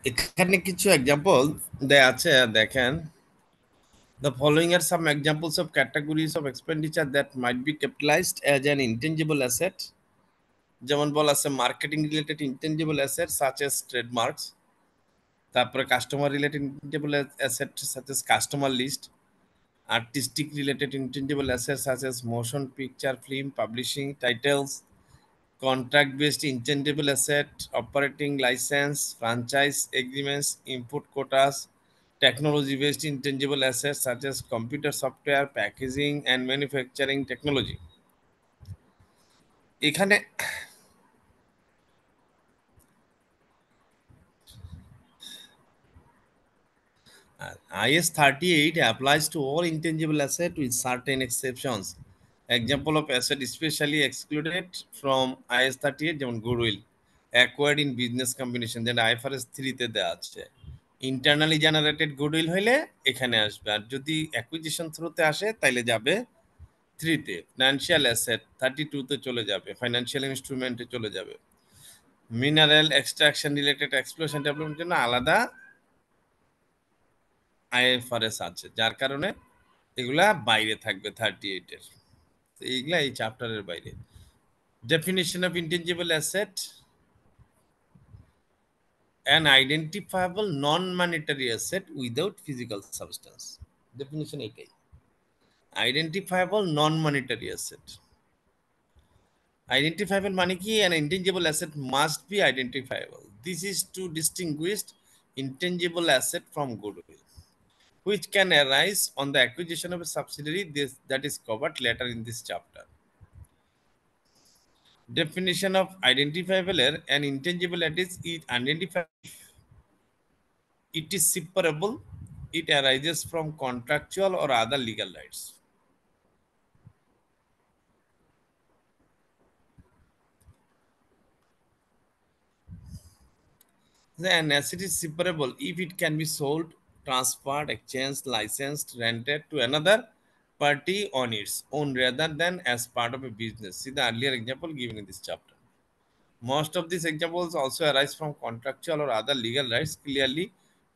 এখানে কিছু এক্সাম্পল দেয়া আছে দেখেন the following are some examples of categories of expenditure that might be capitalized as an intangible asset যেমন বলা আছে marketing related intangible asset such as trademarks তারপরে customer related intangible asset such as customer list artistic related intangible assets such as motion picture film publishing titles contract based intangible asset operating license franchise agreements input quotas technology based intangible assets such as computer software packaging and manufacturing technology এখানে IS 38 applies to all intangible assets with certain exceptions. Example of asset especially excluded from IS 38 যেমন goodwill acquired in business combination যেটা IFRS 3 তে দেওয়া আছে internally generated goodwill হইলে এখানে আসবে আর যদি অ্যাকুইজিশন থ্রুতে আসে তাইলে যাবে 3 তে ফিনান্সিয়াল অ্যাসেট 32 তে চলে যাবে ফাইন্যান্সিয়াল ইনস্ট্রুমেন্টে চলে যাবে মিনারেল এক্সট্রাকশন রিলেটেড এক্সপ্লোরেশন ডেভেলপমেন্টের জন্য আলাদা আইএফআরএস আছে যার কারণে এগুলা বাইরে থাকবে 38 এর তো এইগুলা এই চ্যাপ্টারের বাইরে definition of intangible asset an identifiable non-monetary asset without physical substance definition এটাই identifiable non-monetary asset identifiable মানে কি an intangible asset must be identifiable this is to distinguish intangible asset from goodwill which can arise on the acquisition of a subsidiary that is covered later in this chapter. Definition of identifiable and intangible asset is it identified it is separable, it arises from contractual or other legal rights. An asset is separable if it can be sold, transferred, exchanged, licensed, rented to another party on its own rather than as part of a business. See the earlier example given in this chapter. Most of these examples also arise from contractual or other legal rights, clearly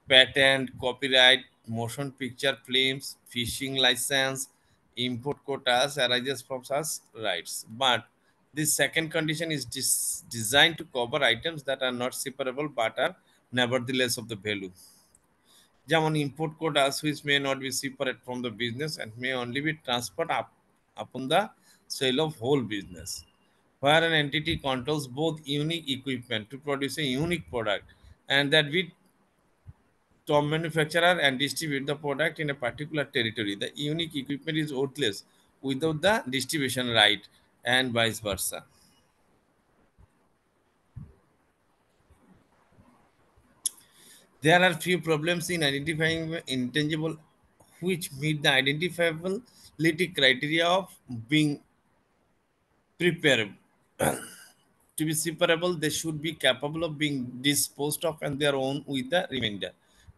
patent, copyright, motion picture films, fishing license, import quotas arises from such rights. But this second condition is designed to cover items that are not separable but are nevertheless of the value. যেমন import quotas which may not be separate from the business and may only be transferred upon the sale of whole business where an entity controls both unique equipment to produce a unique product and that we to manufacturer and distribute the product in a particular territory. The unique equipment is worthless without the distribution right and vice versa. There are few problems in identifying intangible which meet the identifiability criteria of being preparable. To be separable, they should be capable of being disposed of on their own with the remainder.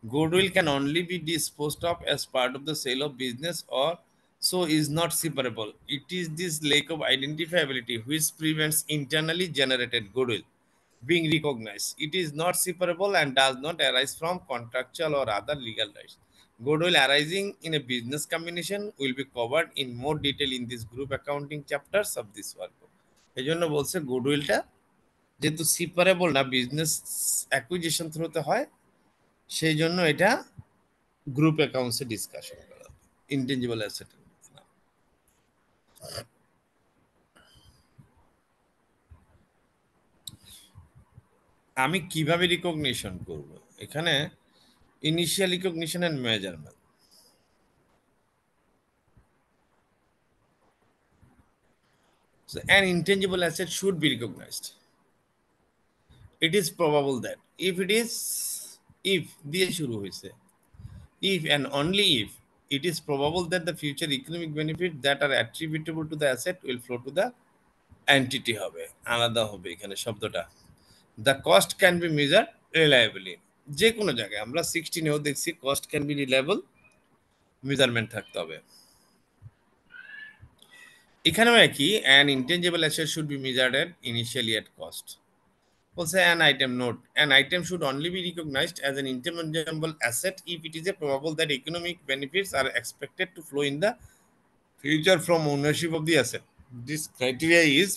Goodwill can only be disposed of as part of the sale of business or so is not separable. It is this lack of identifiability which prevents internally generated goodwill being recognized. It is not separable and does not arise from contractual or other legal rights. Goodwill arising in a business combination will be covered in more detail in this group accounting chapters of this work. এই জন্য বলছে গুডউইলটা যেহেতু সিপারেবল না business acquisition থ্রুতে হয় সেই জন্য এটা গ্রুপ অ্যাকাউন্টসে ডিসকাশন করা হবে ইনটেনজিবল অ্যাসেট আমি কিভাবে রিকগনিশন করব এখানে initial recognition and measurement so an intangible asset should be recognized it is probable that if দিয়ে শুরু হয়েছে if and only if it is probable that the future economic benefit that are attributable to the asset will flow to the entity হবে আলাদা হবে এখানে শব্দটা the cost can be measured reliably যে কোনো জায়গায় আমরা 16 এও দেখছি cost can be reliable measurement থাকতে হবে এখানেও একই an intangible asset should be measured at initially at cost Also, an item note. An item should only be recognized as an intangible asset if it is a probable that economic benefits are expected to flow in the future from ownership of the asset. This criteria is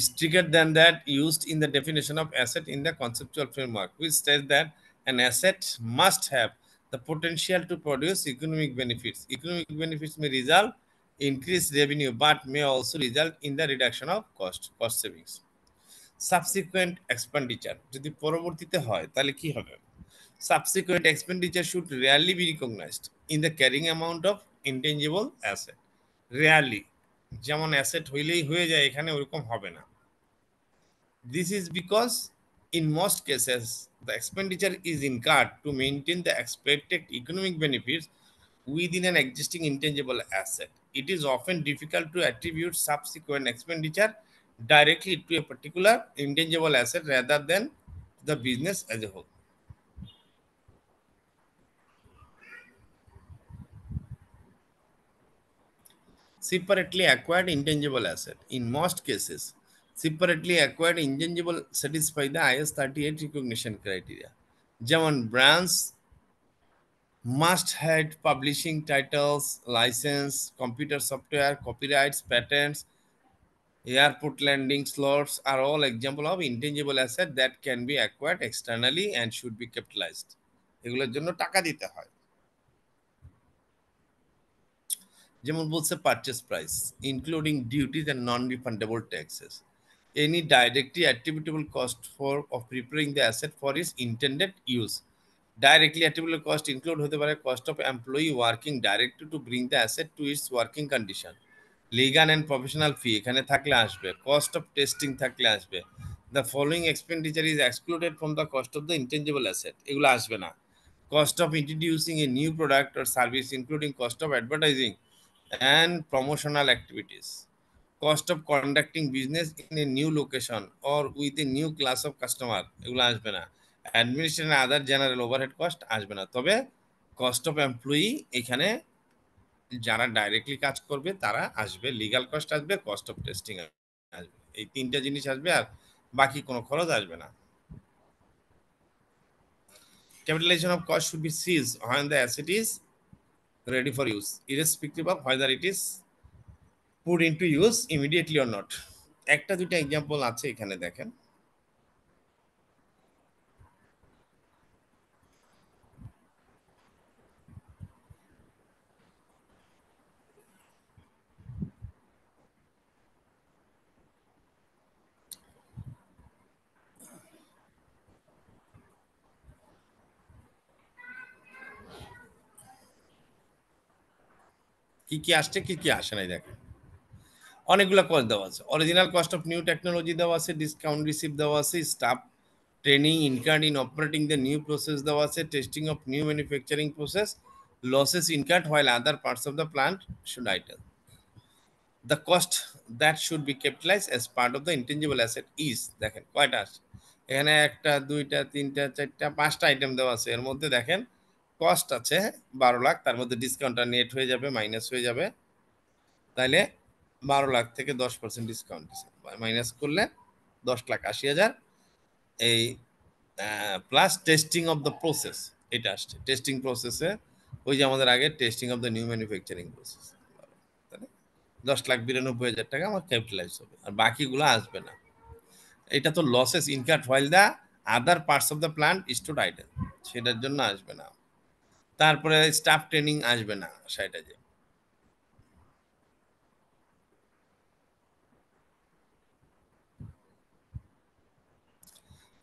stricter than that used in the definition of asset in the conceptual framework, which says that an asset must have the potential to produce economic benefits. Economic benefits may result increased revenue, but may also result in the reduction of cost savings. Subsequent expenditure যদি পরবর্তীতে হয় তাহলে কি হবে? Subsequent expenditure should rarely be recognised in the carrying amount of intangible asset. Rarely, যেমন asset হইলেই হয়ে যায়, এখানে ওরকম হবে না। This is because in most cases the expenditure is incurred to maintain the expected economic benefits within an existing intangible asset. It is often difficult to attribute subsequent expenditure directly to a particular intangible asset rather than the business as a whole. Separately acquired intangible asset. In most cases, separately acquired intangible satisfy the IS 38 recognition criteria. যেমন brands must had publishing titles, license, computer software, copyrights, patents, airport landing slots are all example of intangible asset that can be acquired externally and should be capitalized. এগুলোর জন্য টাকা দিতে হয়। যেমন বলছে purchase price including duties and non-refundable taxes, any directly attributable cost for of preparing the asset for its intended use. Directly attributable cost include হতে পারে cost of employee working directly to bring the asset to its working condition, legal and professional fee এখানে থাকলে আসবে, cost of testing থাকলে আসবে। The following expenditure is excluded from the cost of the intangible asset, এগুলো আসবে না। Cost of introducing a new product or service including cost of advertising and promotional activities, cost of conducting business in a new location or with a new class of customer, এগুলো আসবে না। Administration আদার general overhead cost আসবে না, তবে cost of employee এখানে যারা directly কাজ করবে তারা আসবে, লিগ্যাল কস্ট আসবে, কস্ট অফ টেস্টিং আসবে, এই তিনটা জিনিস আসবে, আর বাকি কোনো খরচ আসবে না। Capitalization of cost should be seized when the asset is ready for use, irrespective of whether it is put into use immediately or not. একটা দুইটা এক্সাম্পল আছে এখানে দেখেন। কি কি আসছে কি কি আসে নাই দেখেন। অনেকগুলো কস্ট দেওয়া আছে। Original cost of new technology দেওয়া আছে, ডিসকাউন্ট রিসিভ দেওয়া আছে, staff training incurred in operating the new process দেওয়া আছে, testing of new manufacturing process, losses incurred while other parts of the plant should item. The cost that should B capitalise as part of the intangible asset is, দেখেন কয়টা আসছে এখানে, একটা দুইটা তিনটা চারটা পাঁচটা আইটেম দেওয়া আছে। এর মধ্যে দেখেন কস্ট আছে 12 লাখ, তার মধ্যে ডিসকাউন্টটা নেট হয়ে যাবে, মাইনাস হয়ে যাবে, তাইলে 12 লাখ থেকে 10% ডিসকাউন্ট মাইনাস করলে 10,80,000। এই plus testing of the process, এটা আসছে টেস্টিং প্রসেসে, ওই যে আমাদের আগে testing of the new manufacturing process, তাহলে 10,92,000 টাকা আমার ক্যাপিটালাইজ হবে, আর বাকিগুলো আসবে না। এটা তো losses incurred while the other parts of the plant stood idle, সেটার জন্য আসবে না। তারপরে স্টাফ ট্রেনিং আসবে না, সেটা যে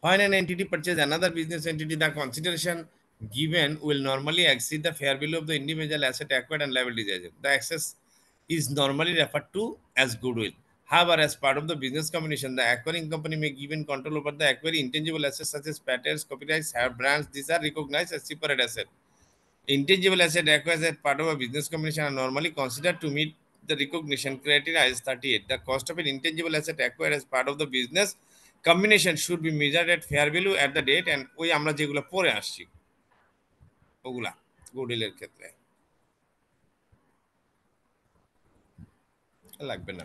when an entity purchases another business entity, the consideration given will normally exceed the fair value of the individual asset acquired and liabilities agent. The excess is normally referred to as goodwill. However, as part of the business combination, the acquiring company may given control over the acquiring intangible assets such as patents, copyrights, have brands. These are recognized as separate assets. Intangible asset acquired as part of a business combination are normally considered to meet the recognition criteria as 38. The cost of an intangible asset acquired as part of the business combination should be measured at fair value at the date, and ওই আমরা যেগুলো পরে আসছি ওগুলা গুডউইলের ক্ষেত্রে লাগবে না।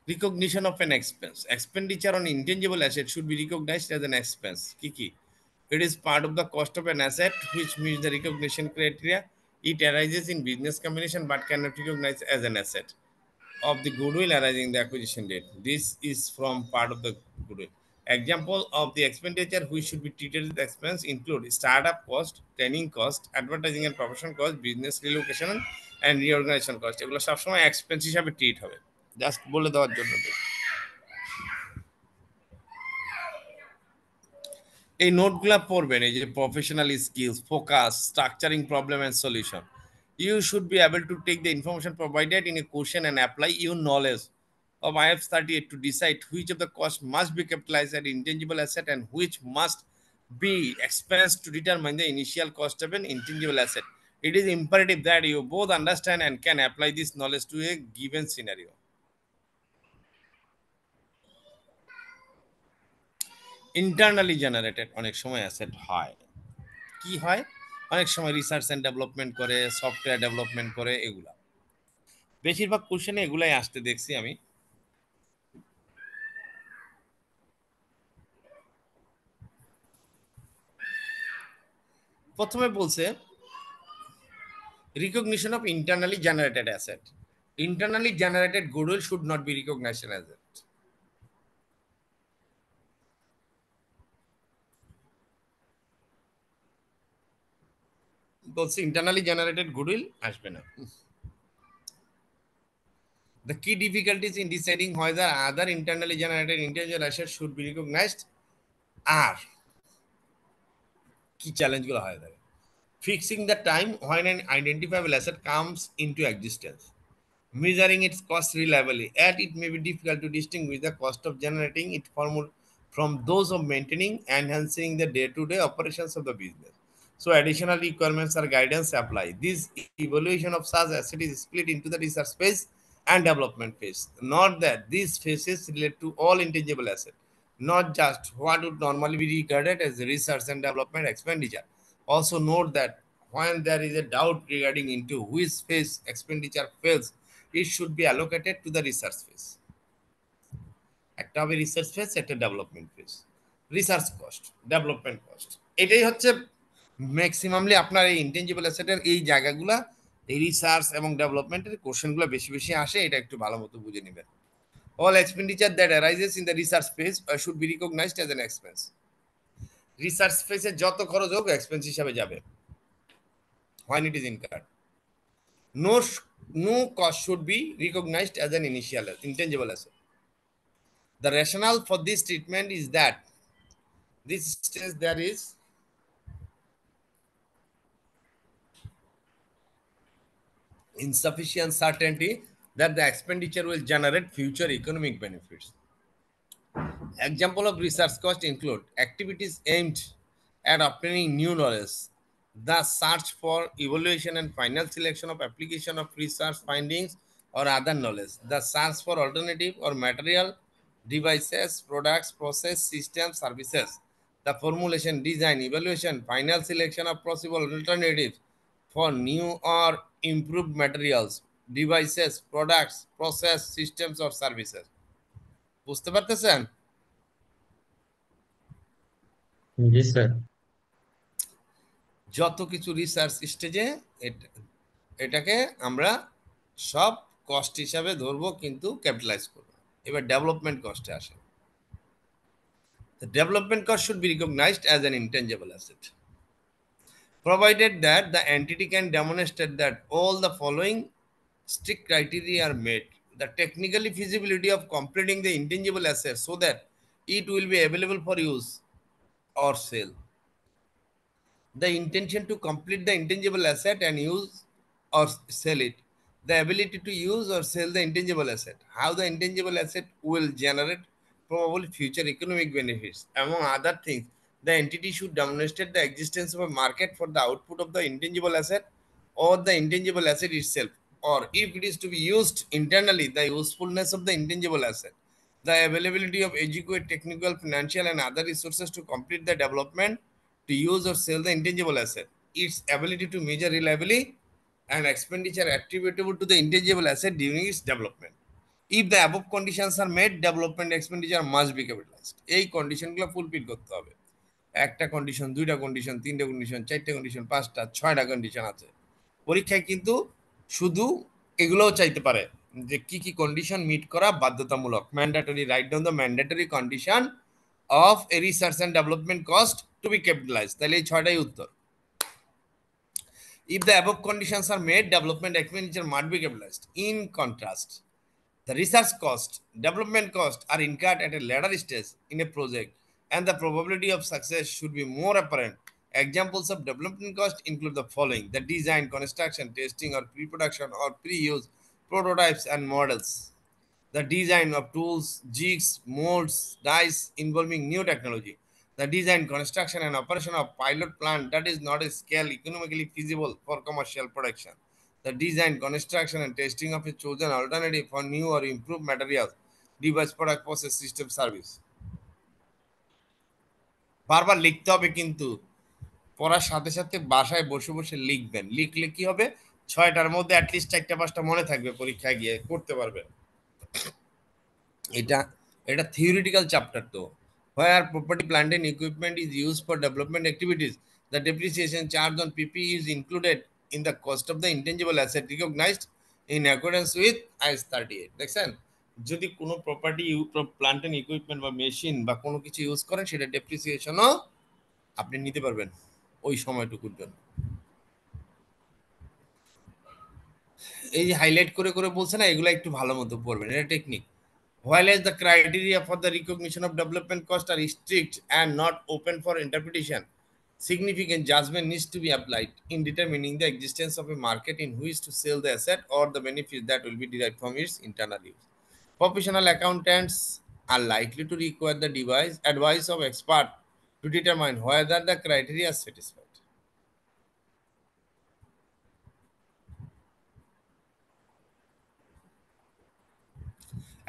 Recognition of an expense. Expenditure on intangible asset should be recognized as an expense. Kiki. It is part of the cost of an asset which meets the recognition criteria. It arises in business combination but cannot be recognized as an asset of the goodwill arising in the acquisition date. This is from part of the goodwill. Example of the expenditure which should be treated as expense include startup cost, training cost, advertising and promotion cost, business relocation and reorganization cost. এগুলো সবসময় expense হিসাবে treat হবে, just বলে দেওয়ার জন্য। এই নোটগুলা পড়বেন, এই যে professional skills, focus, structuring problem and solution. You should be able to take the information provided in a question and apply your knowledge of IF 38 to decide which of the cost must be capitalized as intangible asset and which must be expensed to determine the initial cost of an intangible asset. It is imperative that you both understand and can apply this knowledge to a given scenario. Internally generated অনেক সময় asset হয়, কি হয়, অনেক সময় research and development করে, software development করে, এগুলা বেশিরভাগ কোশ্চেনে এগুলাই আসতে দেখছি আমি। প্রথমে বলছে recognition of internally generated asset. Internally generated goodwill should not be recognised as asset. বলছে ইন্টারনালি জেনারেটেড গুডউইল আসবে না। The key difficulties in deciding whether other internally generated intangible assets should be recognized are, কি চ্যালেঞ্জগুলো হয় থাকে, fixing the time when an identifiable asset comes into existence, measuring its cost reliably, and it may be difficult to distinguish the cost of generating it from those of maintaining and enhancing the day-to-day operations of the business. So additional requirements or guidance apply. This evaluation of such asset is split into the research phase and development phase. Note that these phases relate to all intangible assets, not just what would normally be regarded as research and development expenditure. Also note that when there is a doubt regarding into which phase expenditure fails, it should be allocated to the research phase. একটা হবে research phase, একটা development phase. Research cost, development cost, এটাই হচ্ছে maximumly আপনার এই intangible অ্যাসেটের এই জায়গাগুলা, এই রিসার্চ এবং ডেভেলপমেন্টের কোশ্চেনগুলো বেশি বেশি আসে, এটা একটু ভালো মতো বুঝে নেবেন। All expenditure that arises in the research phase should be recognized as an expense. Research ফেজে যত খরচ হোক এক্সপেন্স হিসাবে যাবে when it is incurred. No, no cost should be recognized as an initial intangible asset. The rationale for this treatment is that this stage there is insufficient certainty that the expenditure will generate future economic benefits. Example of research cost include activities aimed at obtaining new knowledge, the search for evaluation and final selection of application of research findings or other knowledge, the search for alternative or material, devices, products, process, systems, services, the formulation, design, evaluation, final selection of possible alternatives for new or improved materials, devices, products, process, systems or services. বুঝতে পারতেছেন? জি sir. যত কিছু research স্টেজে এটাকে আমরা সব cost হিসাবে ধরবো, কিন্তু ক্যাপিটালাইজ করবো। এবার ডেভেলপমেন্ট কস্টে আসে। The development cost should be recognized as an intangible asset, provided that the entity can demonstrate that all the following strict criteria are met: the technical feasibility of completing the intangible asset so that it will be available for use or sale, the intention to complete the intangible asset and use or sell it, the ability to use or sell the intangible asset, how the intangible asset will generate probable future economic benefits. Among other things, the entity should demonstrate the existence of a market for the output of the intangible asset or the intangible asset itself, or if it is to be used internally, the usefulness of the intangible asset, the availability of adequate technical, financial, and other resources to complete the development, to use or sell the intangible asset, its ability to measure reliably, and expenditure attributable to the intangible asset during its development. If the above conditions are made, development expenditure must be capitalised. এই কন্ডিশনগুলো fulfil করতে হবে। একটা condition, দুইটা condition, তিনটা condition, চারটা condition, পাঁচটা, ছয়টা কন্ডিশন আছে পরীক্ষায়, কিন্তু শুধু এগুলোও চাইতে পারে যে কি কি কন্ডিশন মিট করা বাধ্যতামূলক। Mandatory, write down the mandatory condition of a research and development cost to be capitalise. তাহলে এই ছয়টাই উত্তর। If the above conditions are made, development expenditure must be capitalised. In contrast, the research cost, development cost are incurred at a later stage in a project, and the probability of success should be more apparent. Examples of development cost include the following: the design, construction, testing, or pre-production or pre-use prototypes and models, the design of tools, jigs, molds, dies involving new technology, the design, construction, and operation of pilot plant that is not a scale economically feasible for commercial production, the design, construction, and testing of a chosen alternative for new or improved materials, device, product, process, system, service. বারবার লিখতে হবে, কিন্তু পড়ার সাথে সাথে বাসায় বসে বসে লিখবেন। লিখলে কি হবে, ছয়টার মধ্যে অ্যাটলিস্ট চারটা পাঁচটা মনে থাকবে, পরীক্ষায় গিয়ে করতে পারবেন। এটা এটা থিওরিটিক্যাল চ্যাপ্টার তো। where property, plant and equipment is used for development activities, the depreciation charge on pp is included in the cost of the intangible asset recognized in accordance with is 38। দেখছেন, যদি কোনো property, plant and equipment বা machine বা কোনো কিছু use করেন, সেটা ডেপ্রিসিয়েশনও আপনি নিতে পারবেন ওই সময়টুকুর জন্য। এই যে হাইলাইট করে করে বলছে না, এগুলো একটু ভালো মতো পড়বেন, এটা technique. While as the criteria for the recognition of development cost are strict and not open for interpretation, significant judgment needs to be applied in determining the existence of a market in which to sell the asset or the benefits that will be derived from its internal use. Professional accountants are likely to require the advice of expert to determine whether the criteria are satisfied.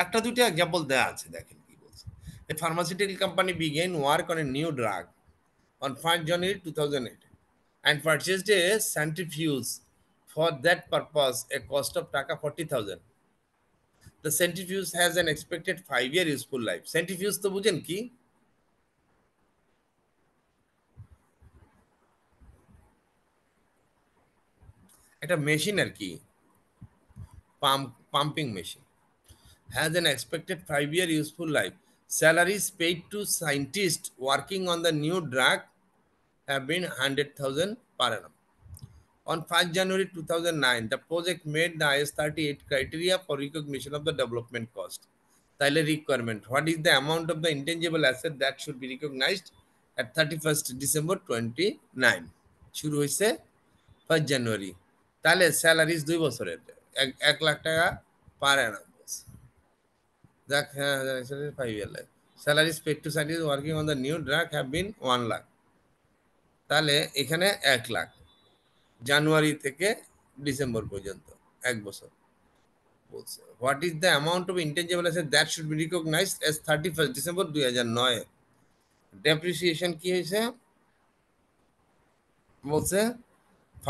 একটা দুইটা example দেওয়া আছে, দেখেন কি বলছে। A pharmaceutical company began work on a new drug on 1st January 2008 and purchased a centrifuge for that purpose, a cost of taka 40,000. The centrifuge has an expected 5-year useful life. Centrifuge তো বুঝেন কি? একটা machine আর কি, pumping machine. Has an expected 5-year useful life. Salaries paid to scientists working on the new drug have been 100,000 per annum. On 1st January 2009, the project made the IS 38 criteria for recognition of the development cost. তাইলে requirement: what is the amount of the intangible asset that should be recognized at 31st December 29? শুরু হয়েছে 1st January। তাহলে salaries 2 বছরের, 1 লাখ টাকা পার অ্যানাম। দেখ, হ্যাঁ, 5 year life. Salaries paid to scientists working on the new drug have been 1 lakh. তাহলে এখানে 1 লাখ, জানুয়ারি থেকে ডিসেম্বর পর্যন্ত 1 বছর বলছে। What is the amount of intangible asset that should be recognised as 31st December 2009? Depreciation কি হয়েছে বলছে,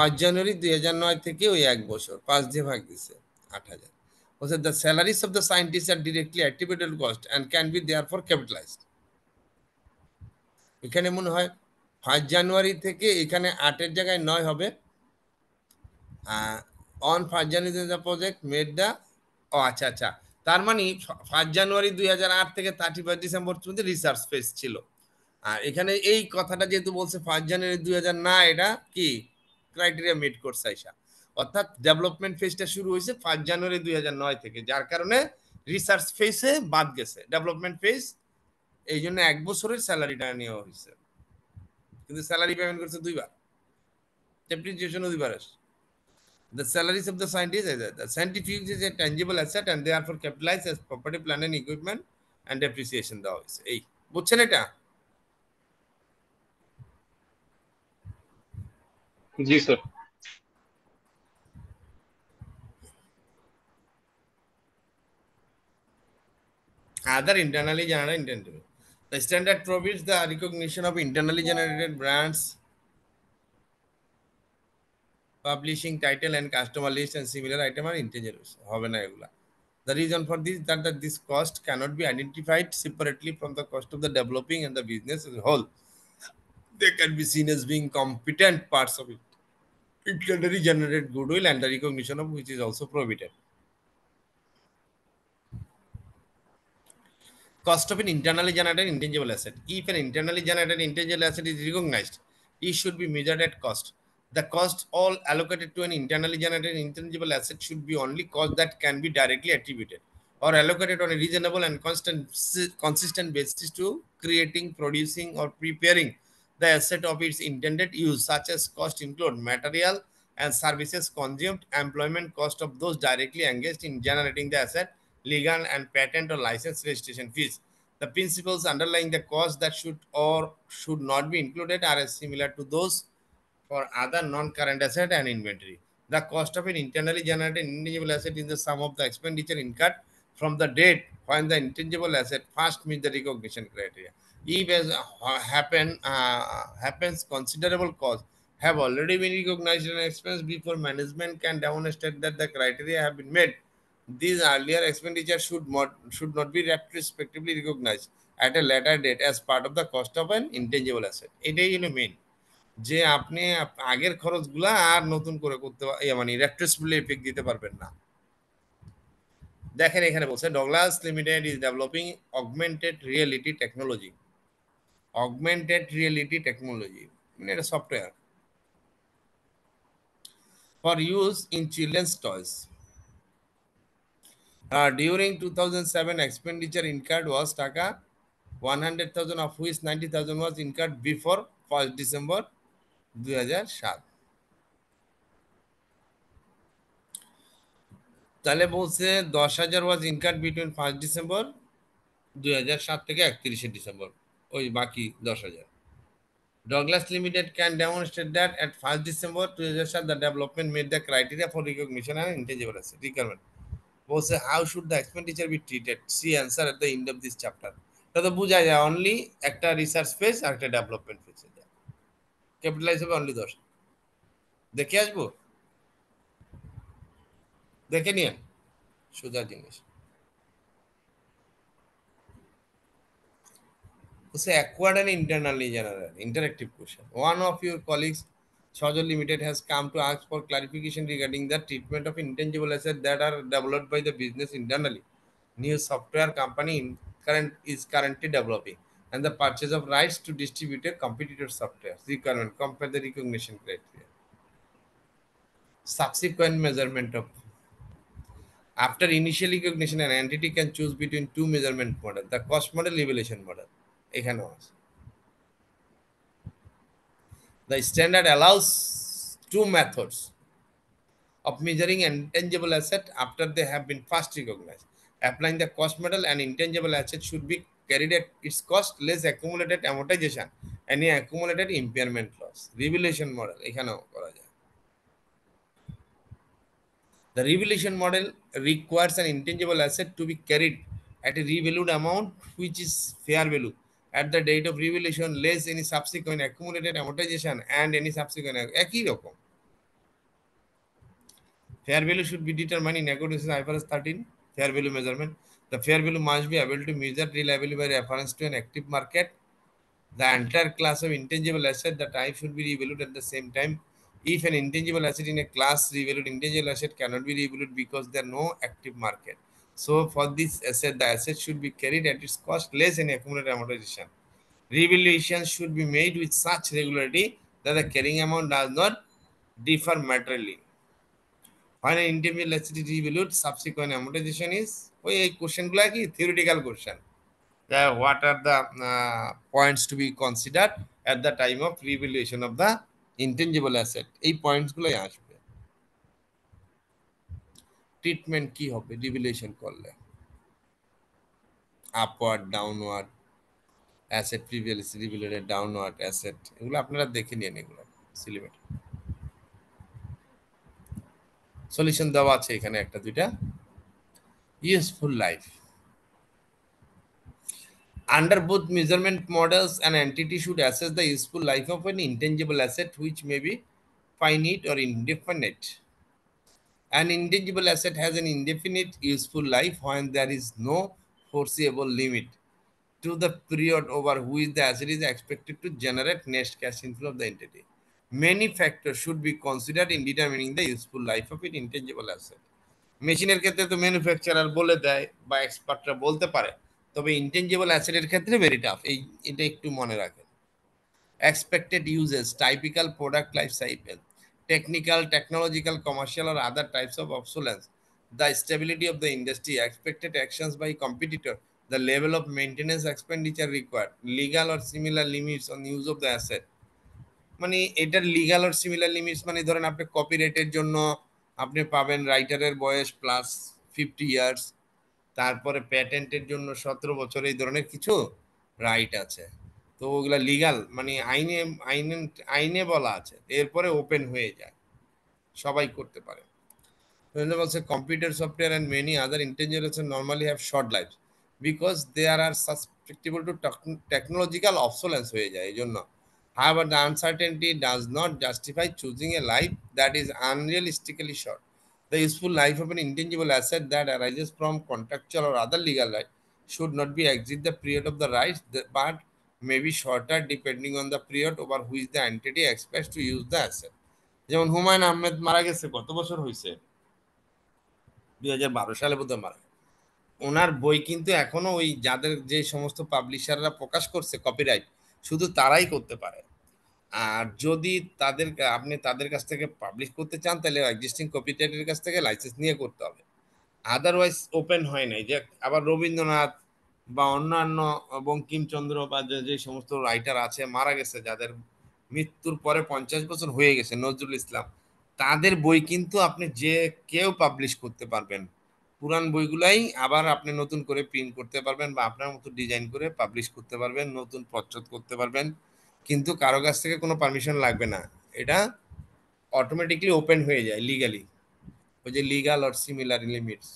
1 জানুয়ারি 2009 থেকে ওই 1 বছর 5 দিয়ে ভাগ দিছে, 8,000। বলছে the salaries of the scientist are directly attributable cost and can be there for capitalised. এখানে মনে হয় 1 জানুয়ারি থেকে এখানে 8-এর জায়গায় 9 হবে। On 1 January the project made the, ও আচ্ছা আচ্ছা, তার মানে 1 জানুয়ারি 2008 থেকে 31 ডিসেম্বর পর্যন্ত রিসার্চ ফেজ ছিল। আর এখানে এই কথাটা যেহেতু বলছে 1 জানুয়ারি 2000, না, এটা কি ক্রাইটেরিয়া মিট করছে আইসা, অর্থাৎ ডেভেলপমেন্ট ফেজটা শুরু হয়েছে 1 জানুয়ারি 2009 থেকে, যার কারণে রিসার্চ ফেজে বাদ গেছে ডেভেলপমেন্ট ফেজ। এই জন্য 1 বছরের স্যালারিটা নেওয়া হয়েছে, কিন্তু স্যালারি পেমেন্ট করছে 2 বার, ডেপ্রিসিয়েশনও 2 বার আসে। The salaries of the scientist is that the centrifuge is a tangible asset and therefore capitalized as property, plant and equipment, and depreciation দেওয়া হয়েছে। এই বুঝছেন এটা? जी sir. Other internally generated intangible. The standard prohibits the recognition of internally generated brands, publishing title and customer list and similar item are intangibles, হবে না এগুলা। The reason for this is that this cost cannot be identified separately from the cost of the developing and the business as a whole. They can be seen as being competent parts of it. It can generate goodwill and the recognition of which is also prohibited. Cost of an internally generated intangible asset. If an internally generated intangible asset is recognized, it should be measured at cost. The cost all allocated to an internally generated intangible asset should be only cost that can be directly attributed or allocated on a reasonable and consistent basis to creating, producing, or preparing the asset of its intended use, such as cost include material and services consumed, employment cost of those directly engaged in generating the asset, legal and patent or license registration fees. The principles underlying the cost that should or should not be included are similar to those for other non-current asset and inventory. The cost of an internally generated intangible asset is the sum of the expenditure incurred from the date when the intangible asset first meets the recognition criteria. If as happens considerable costs have already been recognized in expense before management can demonstrate that the criteria have been met, these earlier expenditures should not be retrospectively recognized at a later date as part of the cost of an intangible asset. এটাই হলো main যে আপনি আগের খরচগুলা আর নতুন করে করতে মানে retrospective effect দিতে পারবেন না। দেখেন এখানে বলছে Douglas limited is developing augmented reality technology. Augmented reality technology মানে এটা software for use in children's toys. During 2007 expenditure incurred was টাকা 100,000 of which 90,000 was incurred before 1st December 2007। তাহলে বলছে 10,000 ওয়াজ ইনকার্ড বিটুইন 1st December 2007 থেকে 31শে December, ওই বাকি 10,000। Douglas Limited can demonstrate that at 1st December 2007 the development made the criteria for recognition and intangible asset requirement. বলছে how should the expenditure be treated? See answer at the end of this chapter. এটা তো বোঝা যায় only একটা research phase আর একটা development phase. Capitalise হবে only 10। দেখে আসবো, দেখে নিন সোজা জিনিস। So acquired and internally generated. Interactive question. One of your colleagues, Shajal Limited, has come to ask for clarification regarding the treatment of intangible assets that are developed by the business internally. New software company is currently developing, and the purchase of rights to distribute a competitor software. Requirement. Compare the recognition criteria. Subsequent measurement of after initial recognition, an entity can choose between two measurement models: the cost model, evaluation model. এখানেও আছে। The standard allows two methods of measuring an intangible asset after they have been first recognized. Applying the cost model, an intangible asset should be carried at its cost less accumulated amortization, any accumulated impairment loss. Revaluation model এখানেও করা যায়। The revaluation model requires an intangible asset to be carried at a revalued amount which is fair value at the date of revaluation less any subsequent accumulated amortization and any subsequent একই রকম। Fair value should be determined in accordance with IFRS 13 fair value measurement. The fair value must be able to measure reliably by reference to an active market. The entire class of intangible asset, the type should be revalued at the same time. If an intangible asset in a class revalued intangible asset cannot be revalued because there are no active market. So for this asset, the asset should be carried at its cost less any accumulated amortization. Revaluation should be made with such regularity that the carrying amount does not differ materially. When an intangible asset is revalued, subsequent amortization is ওই এই কোশ্চেনগুলো কি theoretical question. What are the points to be considered at the time of revaluation of the intangible asset? এই পয়েন্টসগুলোই আসবে। Treatment কি হবে revaluation করলে? Upward, downward, asset previously revalued, downward asset, এগুলো আপনারা দেখে নিন, এগুলো সিলিমেট সলিউশন দেওয়া আছে এখানে একটা দুইটা। Useful life. Under both measurement models, an entity should assess the useful life of an intangible asset, which may be finite or indefinite. An intangible asset has an indefinite useful life when there is no foreseeable limit to the period over which the asset is expected to generate net cash inflow of the entity. Many factors should be considered in determining the useful life of an intangible asset. মেশিনের ক্ষেত্রে তো manufacturer বলে দেয় বা এক্সপার্টরা বলতে পারে, তবে intangible অ্যাসেটের ক্ষেত্রে ভেরি টাফ। এটা একটু মনে রাখেন। Expected uses, typical product life cycle, technical, technological, commercial, or other types of obsolescence, the stability of the industry, expected actions by competitor, the level of maintenance expenditure required, legal or similar limits on use of the asset। মানে এটার legal are similar limits মানে ধরেন আপনি কপিরাইটের জন্য আপনি পাবেন রাইটারের বয়স প্লাস 50 ইয়ার্স, তারপরে প্যাটেন্টের জন্য 17 বছর, এই ধরনের কিছু রাইট আছে। তো ওগুলা লিগাল মানে আইনে আইনে আইনে বলা আছে, এরপরে ওপেন হয়ে যায়, সবাই করতে পারে। Renewables, computer software, and many other intelligence normally have short lives because they are susceptible to technological obsolescence হয়ে যায় এই জন্য। However, the uncertainty does not justify choosing a life that is unrealistically short. The useful life of an intangible asset that arises from contractual or other legal right should not be exceed the period of the rights, but may be shorter depending on the period over which the entity expects to use the asset। যেমন হুমায়ুন আহমেদ মারা গেছে কত বছর হয়েছে? 2012 সালে বোধহয় মারা। ওনার বই কিন্তু এখনো ওই যাদের যে সমস্ত পাবলিশাররা প্রকাশ করছে কপিরাইট, শুধু তারাই করতে পারে। আর যদি তাদের আপনি তাদের কাছ থেকে পাবলিশ করতে চান তাহলে এক্সিস্টিং কপিরাইটের কাছ থেকে লাইসেন্স নিয়ে করতে হবে। আদারওয়াইজ ওপেন হয় নাই। যে আবার রবীন্দ্রনাথ বা অন্যান্য বঙ্কিমচন্দ্র বা যে যে সমস্ত রাইটার আছে মারা গেছে, যাদের মৃত্যুর পরে 50 বছর হয়ে গেছে, নজরুল ইসলাম, তাদের বই কিন্তু আপনি যে কেউ পাবলিশ করতে পারবেন। পুরান বইগুলাই আবার আপনি নতুন করে প্রিন্ট করতে পারবেন বা আপনার মতো ডিজাইন করে পাবলিশ করতে পারবেন, নতুন প্রচ্ছদ করতে পারবেন, কিন্তু কারো কাছ থেকে কোনো পারমিশন লাগবে না। এটা অটোমেটিকলি ওপেন হয়ে যায় লিগালি, ওই যে legal or similar limits.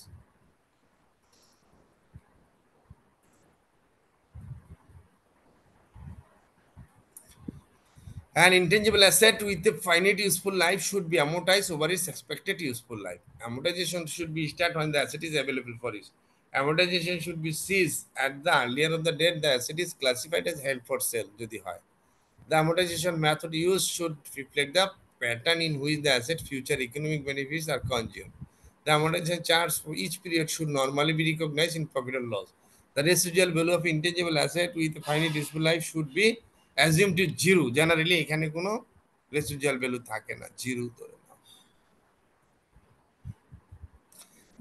An intangible asset with a finite useful life should be amortized over its expected useful life. Amortization should be start when the asset is available for use. Amortization should be ceased at the earlier of the date the asset is classified as held for sale যদি হয়। The amortization method used should reflect the pattern in which the asset future economic benefits are consumed. The amortization charge for each period should normally be recognized in profit or loss. The residual value of intangible asset with a finite useful life should be assumed to zero. Generally এখানে কোনো residual value থাকে না, zero ধরে নাও।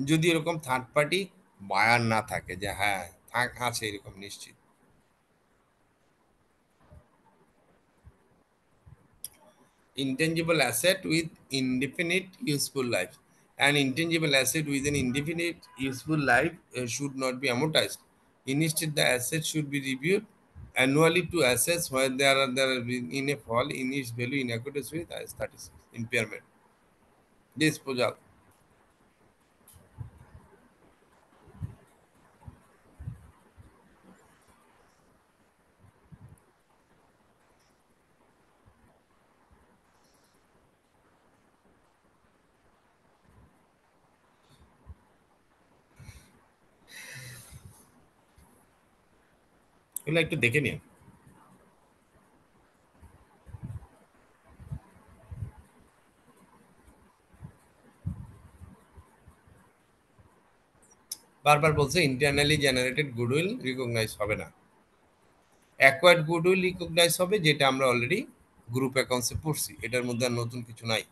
যদি এরকম third party buyer না থাকে যে হ্যাঁ আছে এরকম নিশ্চিত। Intangible asset with indefinite useful life. An intangible asset with an indefinite useful life should not be amortized. Instead, the asset should be reviewed annually to assess whether there are in a fall in its value in accordance with IS 36 impairment disposal। এগুলো একটু দেখে নিন। বারবার বলছে internally generated goodwill recognise হবে না, acquired goodwill recognise হবে, যেটা আমরা অলরেডি গ্রুপ অ্যাকাউন্টসে পড়ছি, এটার মধ্যে আর নতুন কিছু নাই।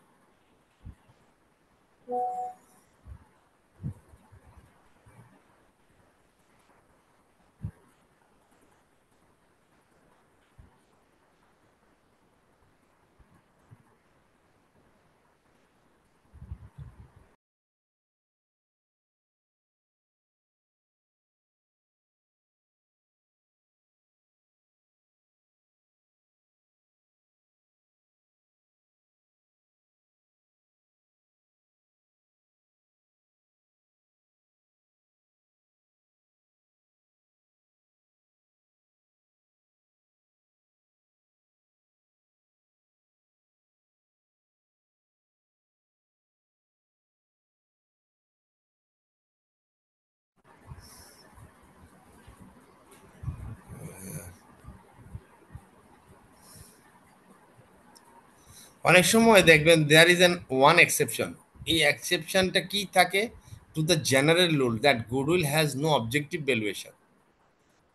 অনেক সময় দেখবেন there is an one exception. এই এক্সেপশনটা কি থাকে? To the general rule that goodwill has no objective valuation.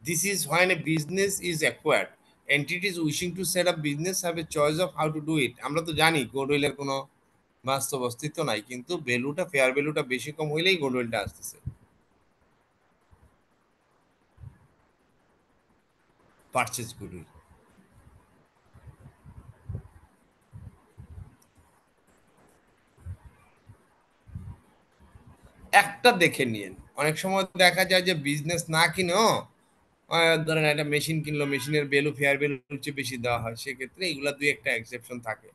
This is when a business is acquired, entities wishing to set up business have a choice of how to do it. আমরা তো জানি গুডউইলের কোনো বাস্তব অস্তিত্ব নাই, কিন্তু ভ্যালুটা, fair ভ্যালুটা বেশি কম হইলেই গুডউইলটা আসতেছে। পারচেজ গুডউইল একটা দেখে নিয়েন। অনেক সময় দেখা যায় যে বিজনেস না কিনেও ধরেন একটা মেশিন কিনলো, মেশিনের ভ্যালু ফেয়ার ভ্যালুর চেয়ে বেশি দেওয়া হয়, সেক্ষেত্রে এগুলা দুই একটা এক্সেপশন থাকে।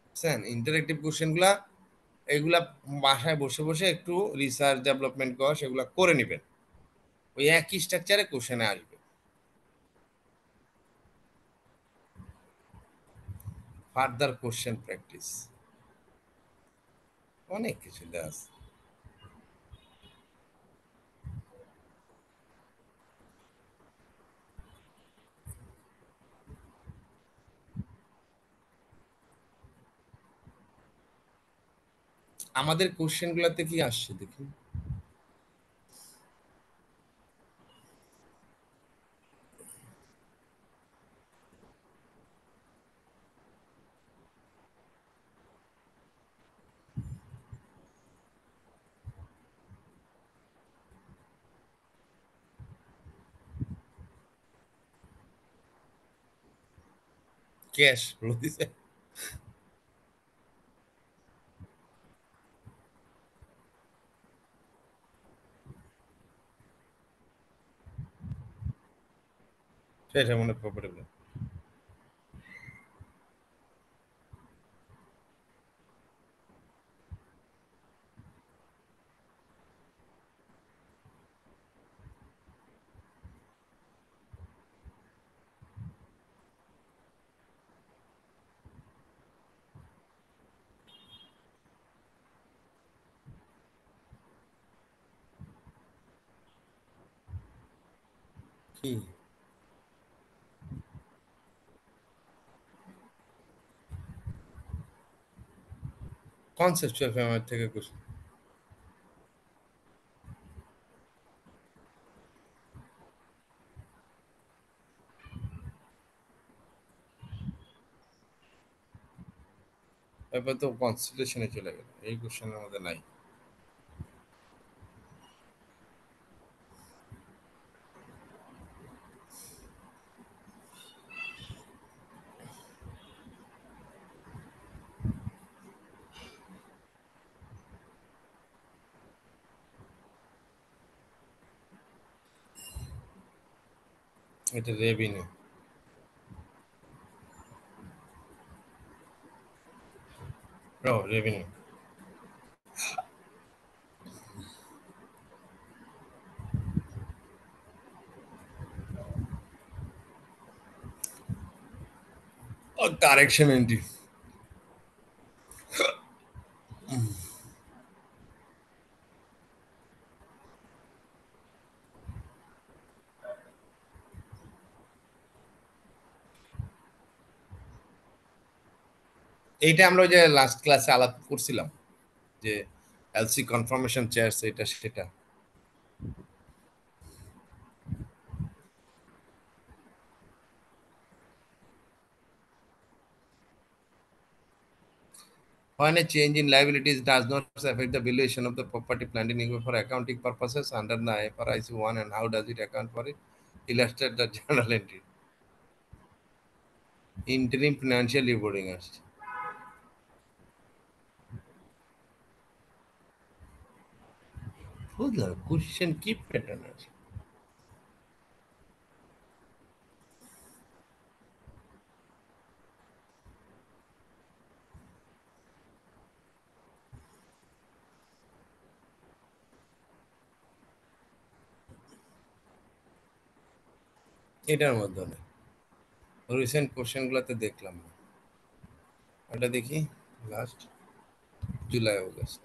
বুঝছেন? ইন্টারেক্টিভ কোশ্চেন গুলা, এগুলা বাসায় বসে বসে একটু রিসার্চ ডেভেলপমেন্ট করা, সেগুলা করে নিবেন, ওই একই স্ট্রাকচারে কোশ্চেনে আসবে। ফার্দার কোশ্চেন প্র্যাকটিস, অনেক কিছু দেওয়া আছে। আমাদের কোশ্চেন গুলাতে কি আসছে দেখি। ক্যাশ বলে দিছে। সেটা মনে প্রপার্টি, কি কনসেপচুয়াল ফ্রেমওয়ার্ক থেকে কোশ্চেন। এবার তো কনসিডারেশনে চলে গেল, এই কোশ্চেনের মধ্যে নাই। এটা রেভিনিউ। ও রেভিনিউ। ও কারেকশন এন্ট্রি। এইটা আমরা ওই যে লাস্ট ক্লাসে আলাপ করছিলাম, যে এলসি কনফার্মেশন চেয়ার্স, এটা সেটা। When a change in liabilities does not affect the valuation of the property, plant and equipment for accounting purposes under the IFRS 1, and how does it account for it? Illustrate the journal entry. Interim financial reporting আসছে। বুঝলাম question কি pattern আছে। এটার মধ্যে না, recent question গুলাতে দেখলাম না। ওটা দেখি লাস্ট। জুলাই অগস্ট।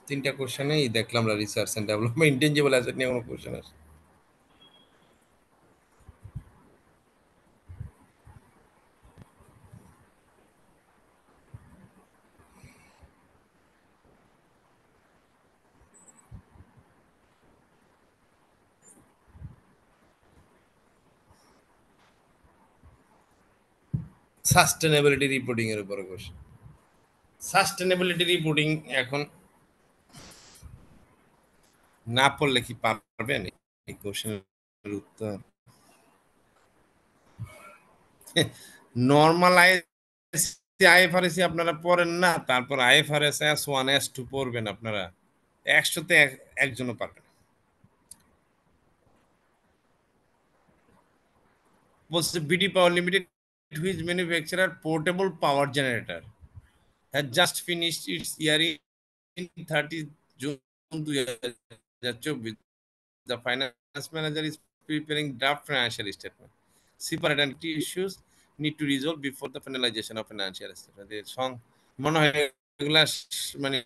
তিনটা কোশ্চেনেই দেখলাম না, research and development, intangible asset নিয়ে কোনো কোশ্চেন আছে? সাস্টেনেবিলিটি রিপোর্টিং এর উপরে কোশ্চেন। সাস্টেনেবিলিটি রিপোর্টিং এখন না পড়লে কি পারবেন এই কোশ্চেনের উত্তর? নর্মাল আইএফআরএস আপনারা পড়েন না, তারপর আইএফআরএস S1 S2 পড়বেন আপনারা, 100-তে একজনও পারবেন না। বলছে BD power limited, which manufacturer portable power generator, has just finished it's earring in 30 June 2024. The finance manager is preparing draft financial statement. Separate and key issues need to resolve before the finalization of financial statement. এর মনে হয় এগুলা মানে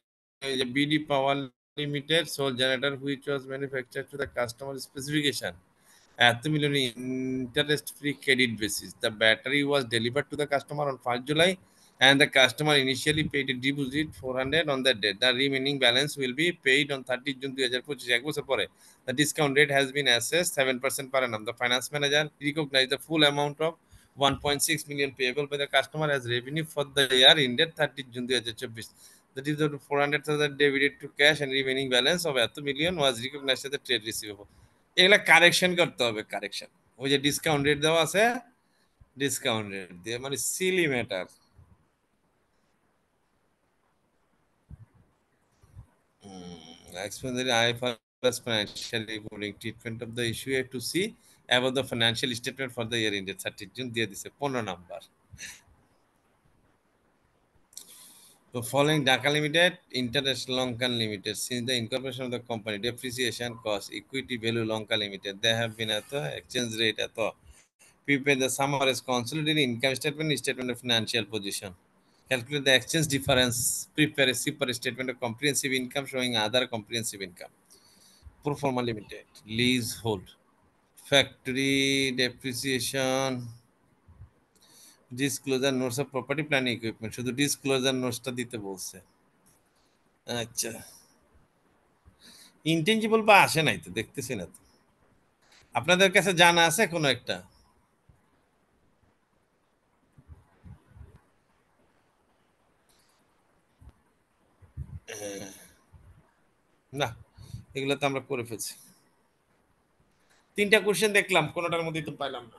এই যে BD power limited sole generator which was manufactured to the customer specification at the million interest-free credit basis. The battery was delivered to the customer on 1st July, and the customer initially paid a deposit 400 on that date. The remaining balance will be paid on 30 June 2025. এক বছর পরে। The discount rate has been assessed 7% per annum. The finance manager recognized the full amount of 1.6 million payable by the customer as revenue for the year ended 30 June 2024. That is the 400,000 debited to cash, and remaining balance of 1 million was recognized as the trade receivable. এগুলা correction করতে হবে, correction. ওই যে discount rate দেওয়া আছে, discount rate দিয়ে মানে Seely matter. Explain the IFRS financial reporting treatment of the issue to see about the financial statement for the year ended 30 June দিয়ে দিছে 15 number. So following Dhaka Limited, International Lankan Limited, since the incorporation of the company, depreciation cost, equity value Lanka Limited, they have been at the exchange rate at the prepare the summary as consolidated income statement, statement of financial position. Calculate the exchange difference, prepare a separate statement of comprehensive income showing other comprehensive income. Pro forma limited, leasehold, factory depreciation, disclosure notes of property plant equipment. শুধু disclosure নোটসটা দিতে বলছে। আচ্ছা, intangible বা আসে নাই তো, দেখতেছি না তো। আপনাদের কাছে জানা আছে কোনো একটা? না, এগুলো তো আমরা করে ফেলছি। তিনটা কোশ্চেন দেখলাম, কোনোটার মধ্যেই তো পাইলাম না।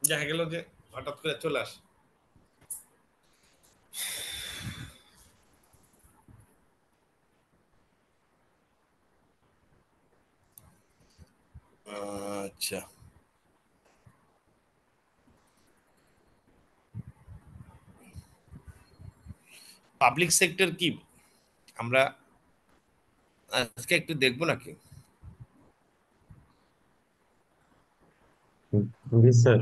দেখা গেল যে হঠাৎ করে চলে আসে। আচ্ছা, পাবলিক সেক্টর কি আমরা আজকে একটু দেখবো নাকি? জি স্যার।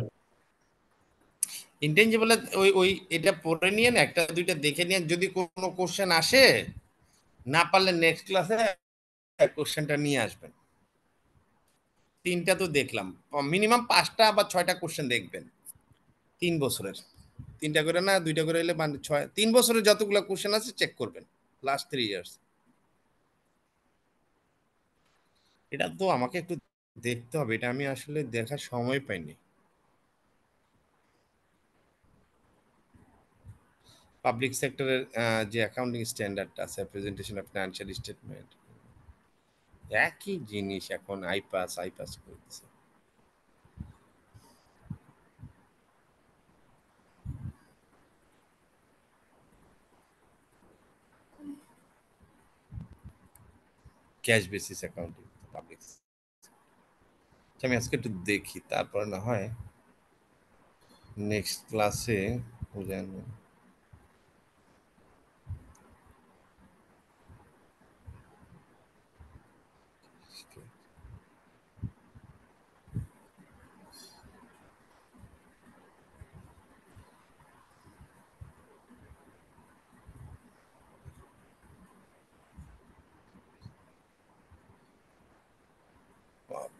ইন্টেনজিবল ওই ওই এটা পড়ে নিয়ে না, একটা দুইটা দেখে নিয়ে, যদি কোনো কোশ্চেন আসে না পারলে নেক্সট ক্লাসে কোশ্চেনটা নিয়ে আসবেন। তিনটা তো দেখলাম, মিনিমাম 5টা বা 6টা কোশ্চেন দেখবেন 3 বছরের। তিনটা করে না, দুইটা করে এলে মানে 6, 3 বছরের যতগুলো কোশ্চেন আছে চেক করবেন, লাস্ট 3 ইয়ার্স। এটা তো আমাকে একটু দেখতে হবে, এটা আমি আসলে দেখার সময় পাইনি। পাবলিক সেক্টরের যে অ্যাকাউন্টিং স্ট্যান্ডার্ডটা আছে, প্রেজেন্টেশন অফ ফিনান্সিয়াল স্টেটমেন্ট, একই জিনিস এখন আইপাস আইপাস করতেছে। Cash basis accounting public. আমি আজকে একটু দেখি, তারপর না হয় নেক্সট ক্লাসে বুঝেন।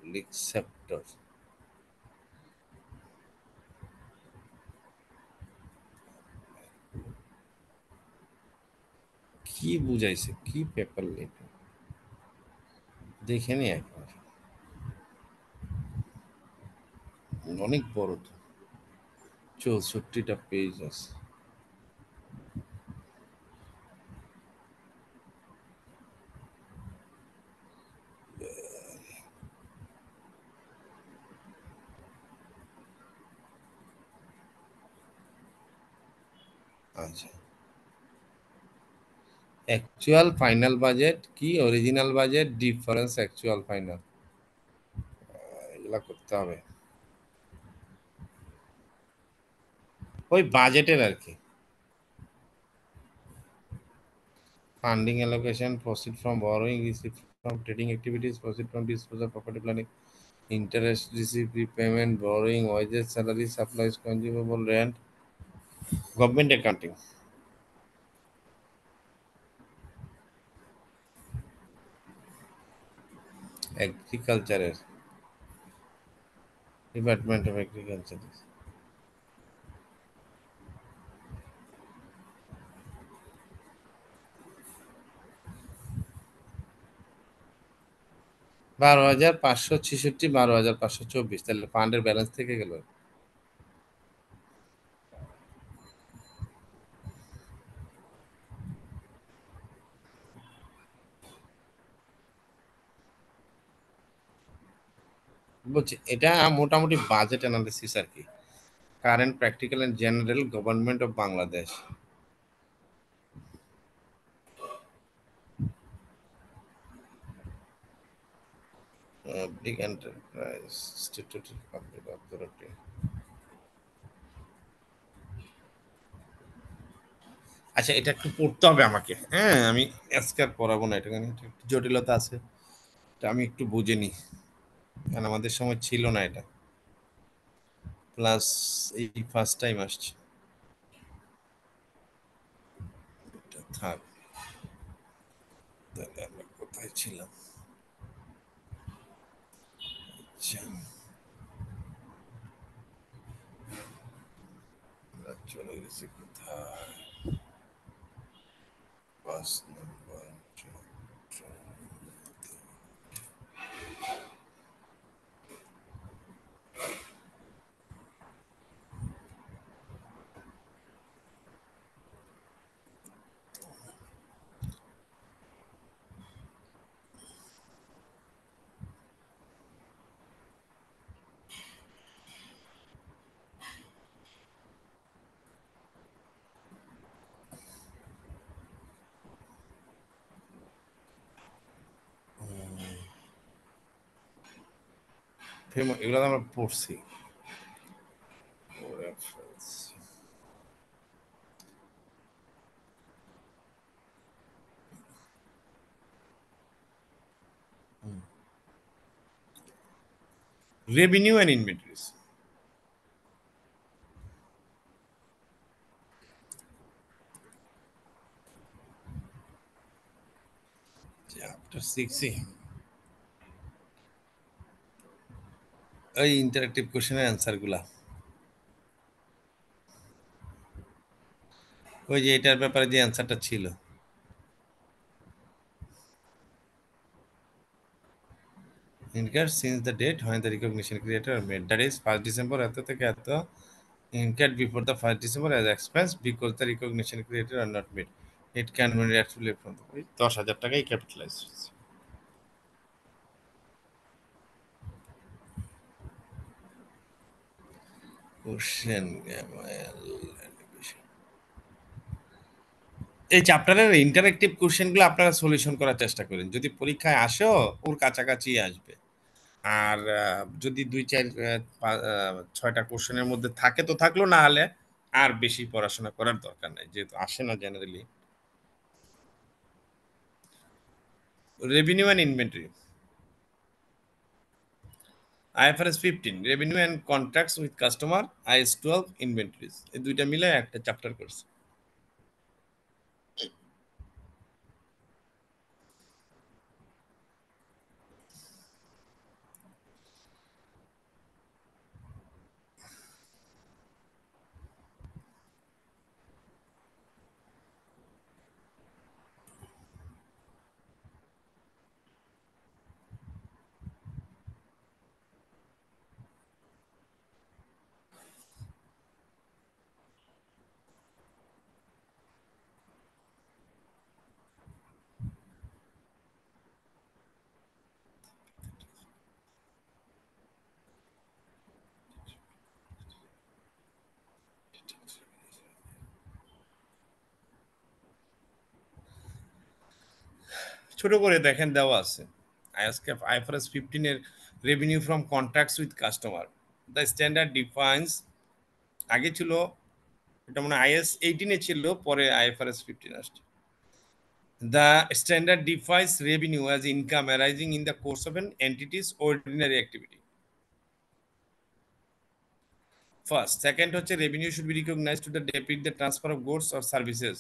Public sector. কি বুঝাইছে, কি পেপার লেখা দেখে নি একবার, অনেক বড় তো, 64টা পেজ আছে। আচ্ছা, অ্যাকচুয়াল ফাইনাল বাজেট কি, original budget difference, actual final, এগুলা করতে হবে ওই বাজেটের আর কি। Funding allocation, proceed from borrowing, receive from trading activities, proceed from disposal, property planning, interest receive, repayment, borrowing, wages, salary, supplies, consumable, rent, government accounting, এগ্রিকালচারের, department of agriculture. 12,566, 12,524, তাহলে ফান্ডের ব্যালেন্স থেকে গেল। বলছি এটা মোটামুটি বাজেট অ্যানালিসিস আর কি, current practical and general government of Bangladesh, public enterprise, statutory public authority. আচ্ছা, এটা একটু পড়তে হবে আমাকে, হ্যাঁ আমি আজকে আর পড়াবো না, এটা একটু জটিলতা আছে, এটা আমি একটু বুঝে নিই, কারণ আমাদের সময় ছিল না এটা, প্লাস এই ফার্স্ট টাইম আসছে। এটা থাক, তাহলে আমরা কোথায় ছিলাম? আচ্ছা, আমরা চলে গেছি কোথায়, 5 নম্বর। এগুলো তো আমরা পড়ছি। রেভিনিউ অ্যান্ড ইনভেন্টরিজ, চ্যাপ্টার 6, ওই ইন্টারেক্টিভ কোশ্চেনের অ্যান্সার গুলা, ওই যে এটার ব্যাপারে যে অ্যান্সারটা ছিল, ইনক্যাট since the date when the recognition creator are made, that is 1st December এত থেকে এত, incurred before the 1st December as expense because the recognition creator are not made, it can be actually from the, ওই 10,000 টাকাই capitalise হয়েছে। Question, এই চ্যাপ্টারের interactive কোশ্চেনগুলো আপনারা সলিউশন করার চেষ্টা করেন, যদি পরীক্ষায় আসেও ওর কাছাকাছি আসবে। আর যদি 6টা কোশ্চেনের মধ্যে থাকে তো থাকলো, না হলে আর বেশি পড়াশোনা করার দরকার নাই, যেহেতু আসে না generally. Revenue and inventory, IFRS 15 revenue and contracts with customer, IS 12 inventories, এই দুইটা মিলে একটা চ্যাপ্টার করছে। ছোট করে দেখেন দেওয়া আছে আজকে আইফারএস 15 এর revenue from contracts with customer the standard defines আগে ছিল এটা মানে আইএস 18 এ ছিল পরে আইএফআরএস 15 আসছে the standard defines revenue as income arising in the course of an entity's ordinary activity first second হচ্ছে revenue should be recognized to the depict the transfer of goods or services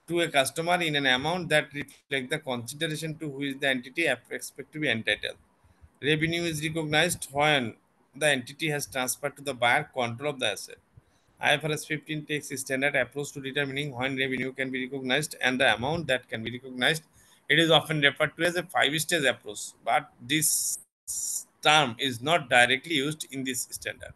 to a customer in an amount that reflect the consideration to which the entity expect to be entitled. Revenue is recognized when the entity has transferred to the buyer control of the asset. IFRS 15 takes a standard approach to determining when revenue can be recognized and the amount that can be recognized. It is often referred to as a five-stage approach, but this term is not directly used in this standard.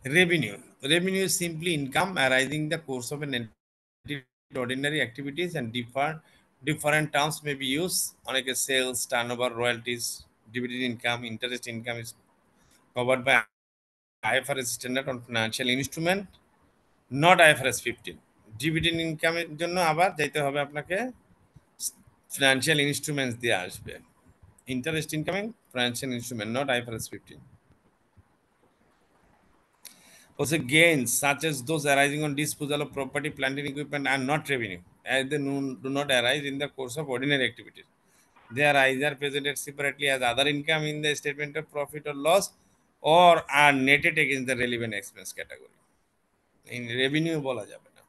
Revenue. Revenue is simply income arising in the course of an entity's ordinary activities and different terms may be used like a sales, turnover, royalties, dividend income, interest income is covered by IFRS standard on financial instrument, not IFRS 15. Dividend ইনকামের জন্য আবার যাইতে হবে আপনাকে financial instruments দিয়ে আসবে interest incoming financial instrument not IFRS 15 also gains such as those arising on disposal of property plant and equipment are not revenue as they do not arise in the course of ordinary activities they are either presented separately as other income in the statement of profit or loss or are netted against the relevant expense category in revenue বলা যাবে না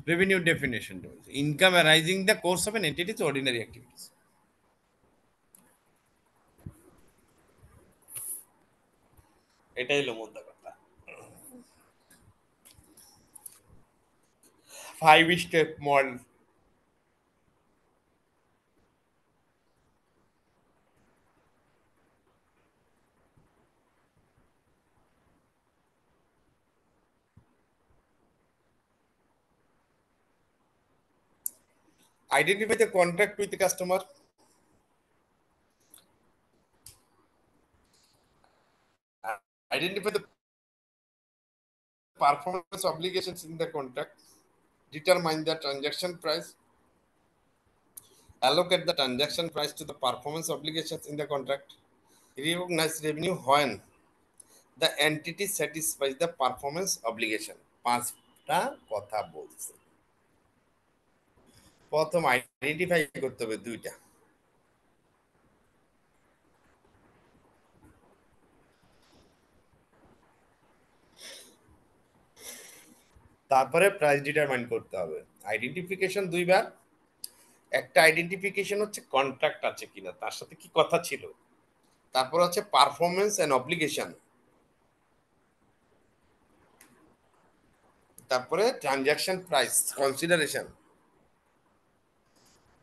revenue definition income arising in the course of an entity's ordinary activities এটাই হলো মোদ্দা কথা 5 step model identify the contract with the customer identify the performance obligations in the contract determine the transaction price allocate the transaction price to the performance obligations in the contract recognize revenue when the entity satisfies the performance obligation পাঁচটা কথা বলছে প্রথম identify করতে হবে দুইটা তারপরে price determine করতে হবে আইডেন্টিফিকেশন দুইবার একটা আইডেন্টিফিকেশন হচ্ছে কন্ট্রাক্ট আছে কিনা তার সাথে কি কথা ছিল তারপর হচ্ছে পারফরমেন্স এন্ড অব্লিগেশন তারপরে transaction price consideration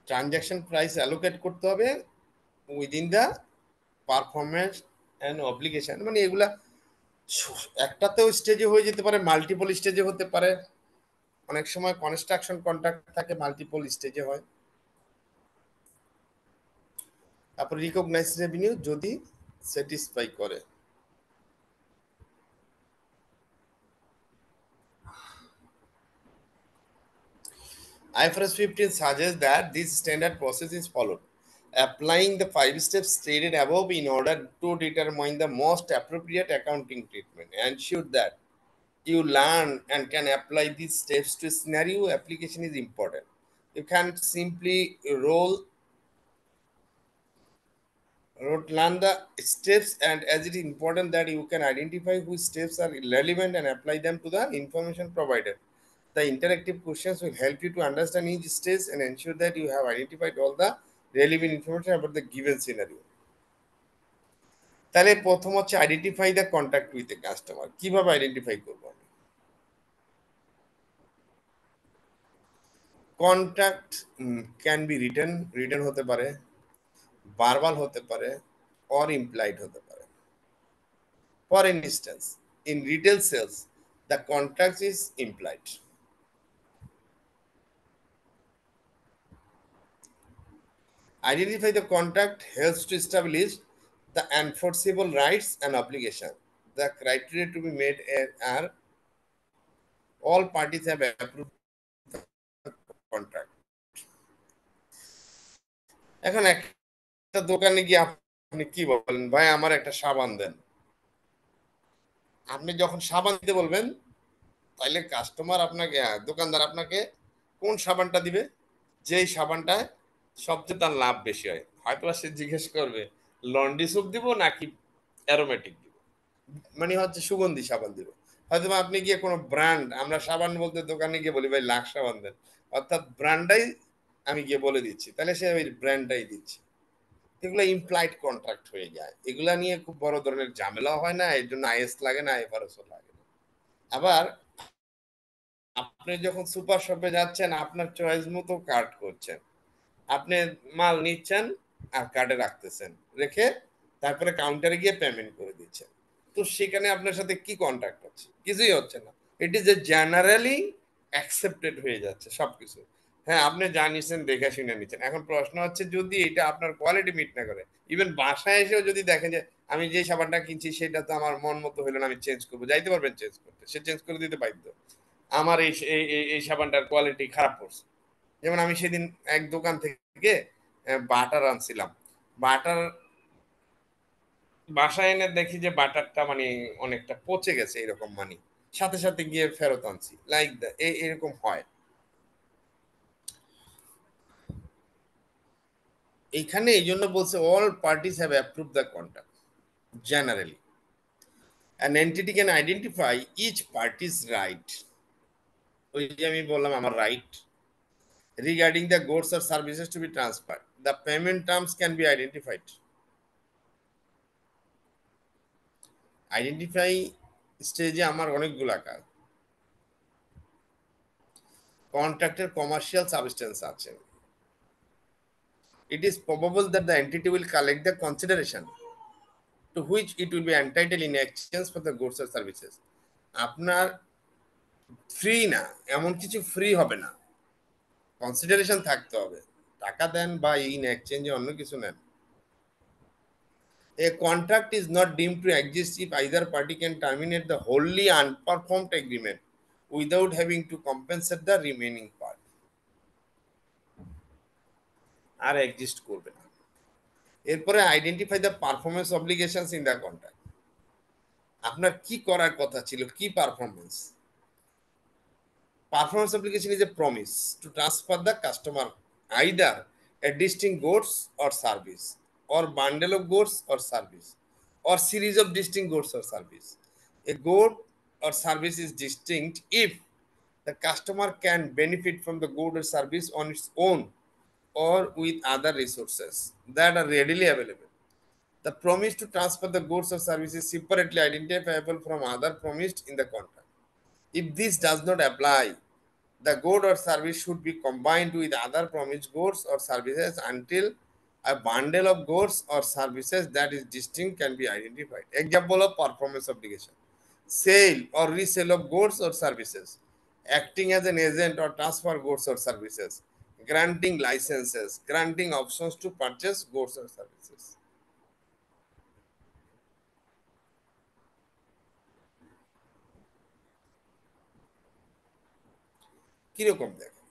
transaction price allocate করতে হবে within the performance and obligation মানে এগুলা একটাতেও স্টেজে হয়ে যেতে পারে মাল্টিপল স্টেজে হতে পারে অনেক সময় কনস্ট্রাকশন কন্ট্রাক্ট থাকে মাল্টিপল স্টেজে হয় তারপর রিকগনাইজ রেভিনিউ যদি স্যাটিসফাই করে IFRS 15 suggests that this standard process is followed, applying the 5 steps stated above in order to determine the most appropriate accounting treatment. Ensure that you learn and can apply these steps to a scenario application is important. You can't simply learn the steps, and as it is important that you can identify which steps are relevant and apply them to the information provided. The interactive questions will help you to understand each stage and ensure that you have identified all the relevant information about the given scenario. তাহলে প্রথম হচ্ছে identify the contact with the customer কিভাবে identify করব আমি contact can be written হতে পারে verbal হতে পারে অর ইমপ্লাইড হতে পারে for instance in retail sales the contract is implied identify the contract helps to establish the enforceable rights and obligations. The criteria to be made are all parties have approved the contract. এখন একটা দোকানে গিয়ে আপনি কি বলেন, ভাই আমার একটা সাবান দেন। আপনি যখন সাবান দিতে বলবেন, তাইলে কাস্টমার আপনাকে, দোকানদার আপনাকে কোন সাবানটা দিবে, যেই সাবানটায় সবচেয়ে তার লাভ বেশি হয়। হয়তো সে জিজ্ঞেস করবে লন্ড্রি সোপ দিব নাকি অ্যারোমেটিক দিব, মানে হচ্ছে সুগন্ধি সাবান দিব। হয়তো আপনি গিয়ে কোনো ব্র্যান্ড, আমরা সাবান বলতে দোকানে গিয়ে বলি ভাই লাক্স সাবান দেন, অর্থাৎ ব্র্যান্ডটাই আমি গিয়ে বলে দিচ্ছি, তাহলে সে ওই ব্র্যান্ডটাই দিচ্ছে। এগুলো ইমপ্লাইড কন্ট্রাক্ট হয়ে যায়, এগুলা নিয়ে খুব বড় ধরনের ঝামেলাও হয় না, এর জন্য আইএস লাগে না, এফআরএসও লাগে না। আবার আপনি যখন সুপার শপে যাচ্ছেন, আপনার চয়েস মতো কার্ড করছেন, আপনি মাল নিচ্ছেন আর কার্ডে রাখতেছেন, রেখে তারপরে কাউন্টারে গিয়ে পেমেন্ট করে দিচ্ছেন। তো সেখানে আপনার সাথে কি কন্ট্যাক্ট হচ্ছে? কিছুই হচ্ছে না। It is a generally accepted হয়ে যাচ্ছে সবকিছু। হ্যাঁ, আপনি জানিয়েছেন, দেখে শুনে নিচ্ছেন। এখন প্রশ্ন হচ্ছে, যদি এটা আপনার কোয়ালিটি মিট না করে, ইভেন বাসায় এসেও যদি দেখেন যে আমি যে সাবানটা কিনছি সেটা তো আমার মন মতো হইলো না, আমি চেঞ্জ করবো, যাইতে পারবেন চেঞ্জ করতে, সে চেঞ্জ করে দিতে বাধ্য। আমার এই সাবানটার কোয়ালিটি খারাপ পড়ছে। যেমন আমি সেদিন এক দোকান থেকে বাটার আনছিলাম, বাটার বাসায় এনে দেখি যে বাটারটা মানে অনেকটা পচে গেছে এরকম, মানে সাথে সাথে গিয়ে ফেরত আনছি, লাইক এরকম হয়। এইখানে এই জন্য বলছে all parties have approve the contract generally, an entity can identify each parties right, ওই যে আমি বললাম আমার right, regarding the goods or services to be transferred. The payment terms can be identified. Identify স্টেজে আমার অনেকগুলা কাজ। কন্ট্রাক্টের কমার্শিয়াল সাবস্টেন্স আছে। It is probable that the entity will collect the consideration to which it will be entitled in exchange for the goods or services. আপনার free না, এমন কিছু free হবে না, কনসিডারেশন থাকতে হবে। টাকা দেন বা ইন এক্সচেঞ্জে অন্য কিছু নেন। A contract is not deemed to exist if either party can terminate the wholly unperformed agreement without having to compensate the remaining part. আর এক্সিস্ট করবে না। এরপরে identify the performance obligations in the contract. আপনার কি করার কথা ছিল, কি performance? Performance obligation is a promise to transfer the customer either a distinct goods or service, or bundle of goods or service, or series of distinct goods or service. A good or service is distinct if the customer can benefit from the good or service on its own or with other resources that are readily available. The promise to transfer the goods or services is separately identifiable from other promised in the contract. If this does not apply, the good or service should be combined with other promised goods or services until a bundle of goods or services that is distinct can be identified. Example of performance obligation: sale or resale of goods or services, acting as an agent or transfer goods or services, granting licenses, granting options to purchase goods or services. কিরকম দেখেন?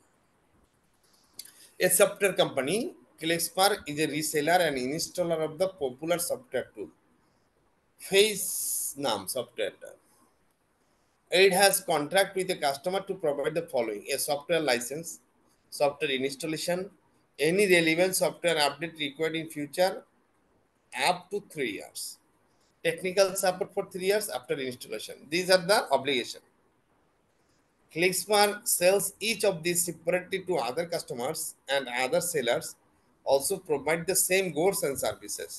A software company, Klexpar, is a reseller and installer of the popular software tool Face Nam software. It has contract with a customer to provide the following: a software license, software installation, any relevant software update required in future up to 3 years, technical support for 3 years after installation. These are the obligations. ClickSmart sells each of these separately to other customers, and other sellers also provide the same goods and services.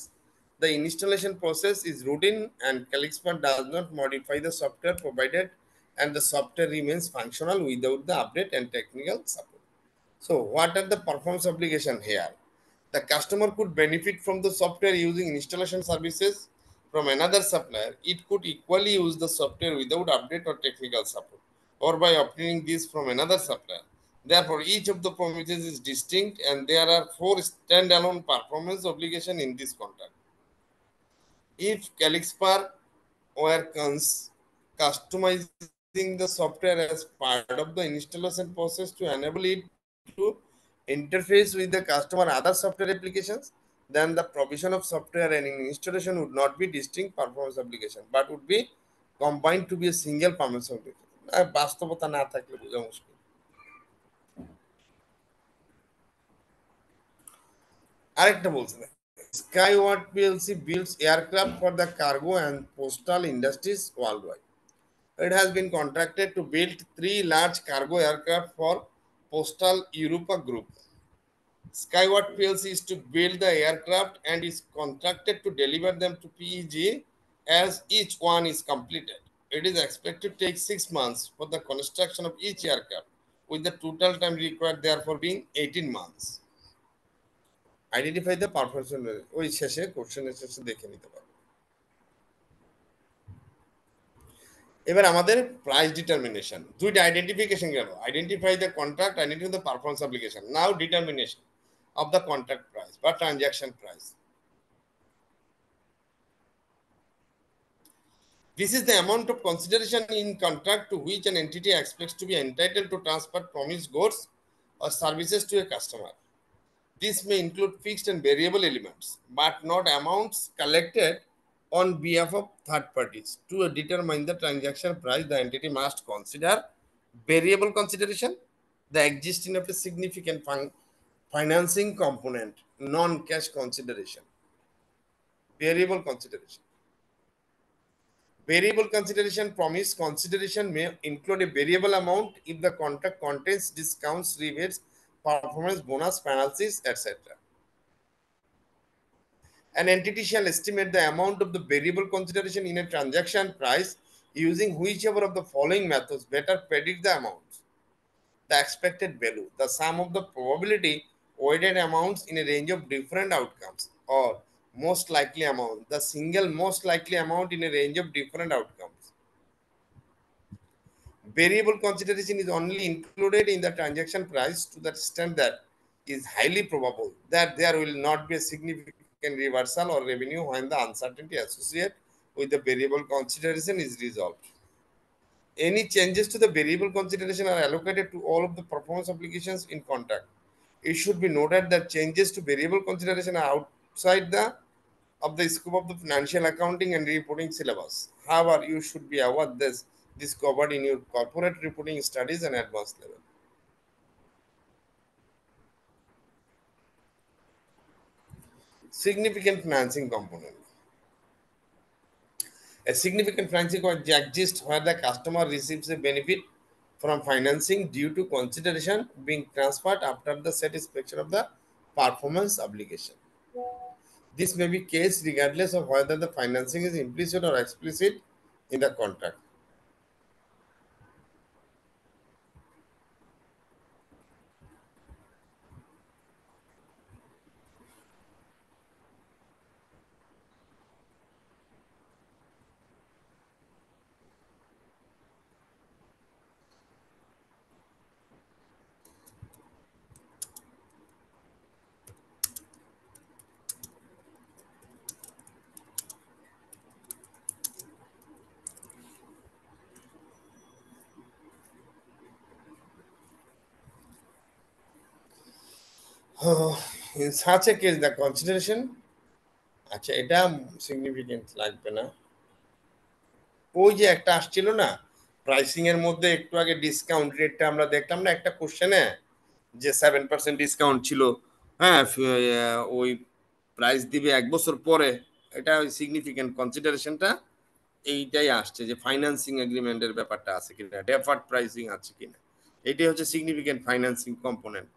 The installation process is routine, and ClickSmart does not modify the software provided, and the software remains functional without the update and technical support. So, what are the performance obligation here? The customer could benefit from the software using installation services from another supplier. It could equally use the software without update or technical support, or by obtaining this from another supplier. Therefore, each of the promises is distinct, and there are four standalone performance obligations in this contract. If Calixpar were customizing the software as part of the installation process to enable it to interface with the customer other software applications, then the provision of software and installation would not be distinct performance application but would be combined to be a single performance application. বাস্তবতা না থাকলে বোঝা মুশকিল। আরেকটা বলছে Skyward PLC builds aircraft for the cargo and postal industries worldwide. It has been contracted to build three large cargo aircraft for Postal Europa Group. Skyward PLC is to build the aircraft and is contracted to deliver them to PEG as each one is completed. It is expected to take 6 months for the construction of each aircraft, with the total time required therefore being 18 months. Identify the performance ওই শেষে কোশ্চেনের শেষে দেখে নিতে পারবো। এবার আমাদের price determination দুইটা আইডেন্টিফিকেশন গেল, identify the contract, identify the performance application. Now determination of the contract price বা transaction price. This is the amount of consideration in contract to which an entity expects to be entitled to transfer promised goods or services to a customer. This may include fixed and variable elements, but not amounts collected on behalf of third parties. To determine the transaction price, the entity must consider variable consideration, the existence of a significant financing component, non-cash consideration. Variable consideration. Variable consideration promise consideration may include a variable amount if the contract contains discounts, rebates, performance bonus, penalties, etc. An entity shall estimate the amount of the variable consideration in a transaction price using whichever of the following methods better predict the amount: the expected value, the sum of the probability weighted amounts in a range of different outcomes, or most likely amount, the single most likely amount in a range of different outcomes. Variable consideration is only included in the transaction price to the extent that it is highly probable that there will not be a significant reversal or revenue when the uncertainty associated with the variable consideration is resolved. Any changes to the variable consideration are allocated to all of the performance obligations in contract. It should be noted that changes to variable consideration are outside the scope of the financial accounting and reporting syllabus. However, you should be aware this covered in your corporate reporting studies and advanced level. Significant financing component. A significant financing exists where the customer receives a benefit from financing due to consideration being transferred after the satisfaction of the performance obligation. This may be case regardless of whether the financing is implicit or explicit in the contract. In such a case, the consideration, আচ্ছা এটা significant লাগবে না। ওই যে একটা আসছিল না pricing এর মধ্যে একটু আগে ডিসকাউন্ট রেটটা আমরা দেখলাম না একটা কোশ্চেনে, যে 7% ডিসকাউন্ট ছিল, হ্যাঁ ওই প্রাইস দিবে 1 বছর পরে, এটা ওই সিগনিফিকেন্ট কনসিডারেশনটা এইটাই আসছে যে ফাইন্যান্সিং এগ্রিমেন্টের ব্যাপারটা আছে কিনা, ডেফার্ড প্রাইসিং আছে কিনা, এটাই হচ্ছে সিগনিফিকেন্ট ফাইন্যান্সিং কম্পোনেন্ট।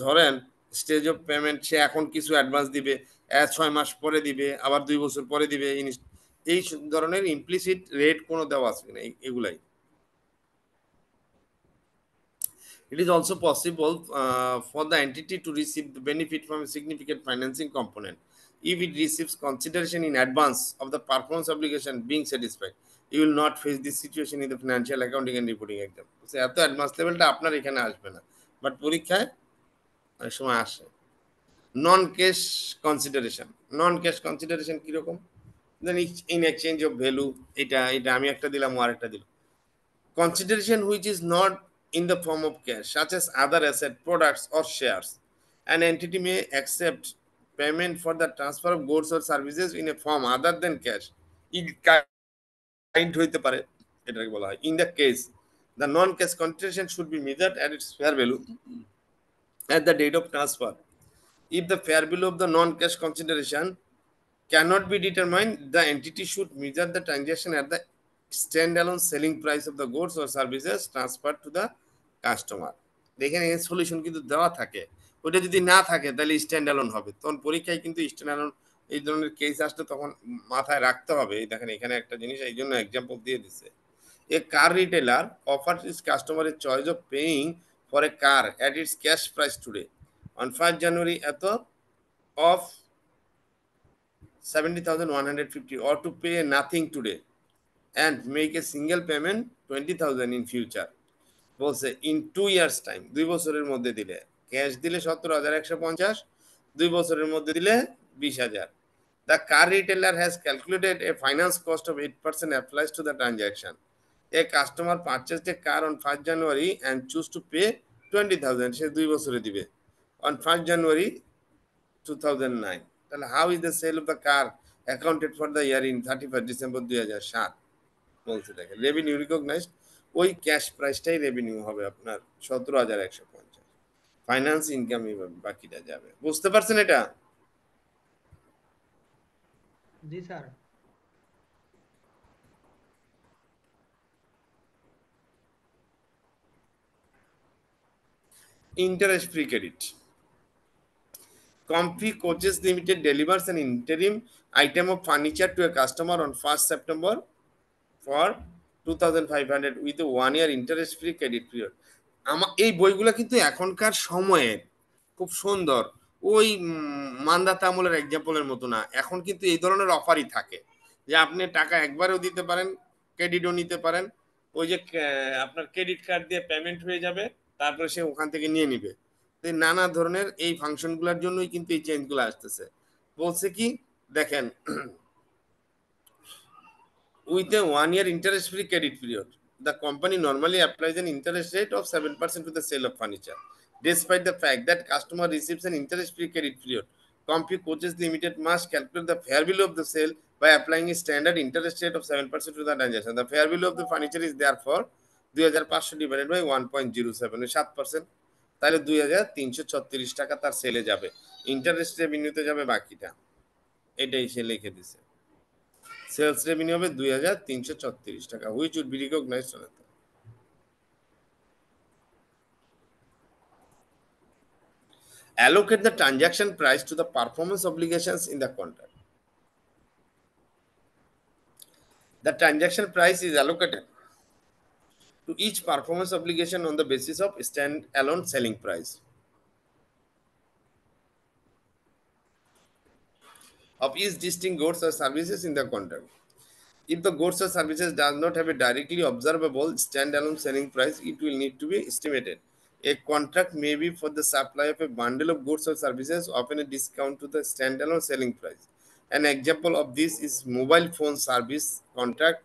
ধরেন স্টেজ অফ পেমেন্ট সে এখন কিছু অ্যাডভান্স দিবে, 6 মাস পরে দিবে, আবার 2 বছর পরে দিবে, এই ধরনের ইমপ্লিসিট রেট কোনো দেওয়া আছে কিনা, এগুলাই। It is also possible for the entity to receive the benefit from a significant financing component if it receives consideration in advance of the performance obligation being satisfied. You will not face this situation in the financial accounting and reporting exam. এত advance লেভেলটা আপনার এখানে আসবে না, but পরীক্ষায় অনেক সময় আসে। নন ক্যাশ কনসিডারেশন, নন ক্যাশ কনসিডারেশন কিরকম? দেন ইন এক্সচেঞ্জ অফ ভ্যালু, এটা এটা আমি একটা দিলাম ও আরেকটা দিলাম। Consideration which is not in the form of cash, such as other asset, products, or shares. An entity may accept payment for the transfer of goods or services in a form other than cash. In kind হইতে পারে, এটাকে বলা হয়। In the case, the non-cash consideration should be measured at its fair value at the date of transfer. If the fair value of the non-cash consideration cannot be determined, the entity should measure the transaction at the standalone selling price of the goods or services transferred to the customer. দেখেন এই solution কিন্তু দেওয়া থাকে, ওটা যদি না থাকে তাহলে স্ট্যান্ড অ্যালোন হবে। তখন পরীক্ষায় কিন্তু স্ট্যান্ড অ্যালোন এই ধরনের কেস আসলে তখন মাথায় রাখতে হবে। এই দেখেন এখানে একটা জিনিস এই জন্য এক্সাম্পল দিয়ে দিছে। এ কার retailer offers its customer a choice of paying for a car at its cash price today on 1st January এত of 70,150 or to pay nothing today and make a single payment 20,000 in future. বলছে in 2 years time, 2 বছরের মধ্যে দিলে cash দিলে 17,150, 2 বছরের মধ্যে দিলে 20,000। The car retailer has calculated a finance cost of 8% applies to the transaction. A customer purchase a car on 1st January and choose to pay 20,000, সে 2 বছরে দিবে অন 1st January 2009। তাহলে how is the sale of the car accounted for the year in 31st December 2007। বলছে দেখেন revenue recognized, ওই cash প্রাইসটাই revenue হবে আপনার 17,150, ফাইন্যান্স ইনকাম বাকিটা যাবে। বুঝতে পারছেন এটা? Ji sir. Interest free credit. Comfy Coaches Limited delivers an interim item of furniture to a customer on 1st September for 2,500 with a 1 year interest free credit period। এই বইগুলো কিন্তু এখনকার সময়ের খুব সুন্দর, ওই মান্দাতা আমলের এক্সাম্পলের মতো না। এখন কিন্তু এই ধরনের অফারই থাকে যে আপনি টাকা একবারেও দিতে পারেন, ক্রেডিটও নিতে পারেন। ওই যে আপনার ক্রেডিট কার্ড দিয়ে পেমেন্ট হয়ে যাবে, তারপরে সে ওখান থেকে নিয়ে নিবে। নানা ধরনের এই ফাংশনগুলোর জন্যই কিন্তু এই চেঞ্জগুলো আসতেছে। বলছে কি দেখেন, with a 1 year interest free credit period, the company normally applies an interest rate of 7% to the sale of furniture. Despite the fact that customer receives an interest free credit period, Comfy Coaches Limited must calculate the fair value of the sale by applying a standard interest rate of 7% to the transaction. The fair value of the furniture is therefore 2,500 divided by 1.07, 7%। তাহলে 2,336 টাকা তার সেলে যাবে, interest রেভিনিউতে যাবে বাকিটা। এটাই সে লিখে দিছে। সেলস রেভিনিউ হবে 2,336 টাকা, which would be recognized on. Allocate the transaction price to the performance obligations in the contract. The transaction price is allocated to each performance obligation on the basis of stand-alone selling price of each distinct goods or services in the contract. If the goods or services does not have a directly observable standalone selling price, it will need to be estimated. A contract may be for the supply of a bundle of goods or services, often a discount to the standalone selling price. An example of this is mobile phone service contract,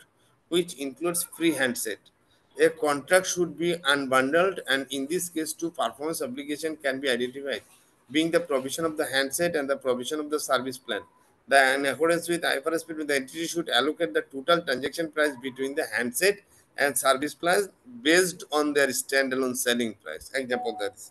which includes free handset. A contract should be unbundled, and in this case, two performance obligations can be identified, being the provision of the handset and the provision of the service plan. In accordance with IFRS, the entity should allocate the total transaction price between the handset and service plans based on their standalone selling price. Example that is.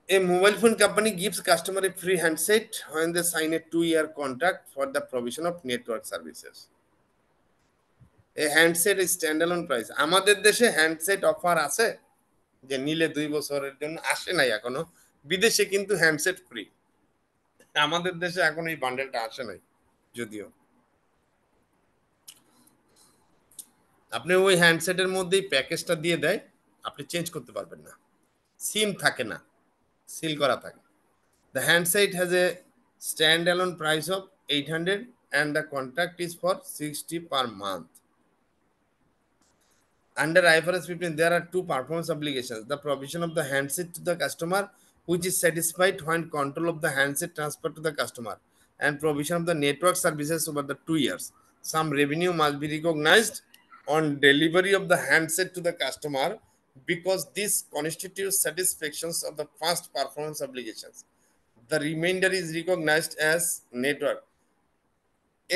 A mobile phone company gives customer a free handset when they sign a 2 year contract for the provision of network services. A handset is standalone price. আমাদের দেশে handset offer আছে যে নিলে 2 বছরের জন্য, আসে নাই এখনো। বিদেশে কিন্তু হ্যান্ডসেট ফ্রি, আমাদের দেশে এখন এই বান্ডেলটা আসে নাই যদিও। আপনি ওই হ্যান্ডসেটের মধ্যেই প্যাকেজটা দিয়ে দেয়, আপনি চেঞ্জ করতে পারবেন না, সিম থাকে না, সিল করা থাকে। The handset has a stand alone price of 800 and the contract is for 60 per month. Under IFRS 15, there are two performance obligations: the provision of the handset to the customer, which is satisfied when control of the handset transferred to the customer, and provision of the network services over the 2 years. Some revenue must be recognized on delivery of the handset to the customer because this constitutes satisfactions of the first performance obligations. The remainder is recognized as network.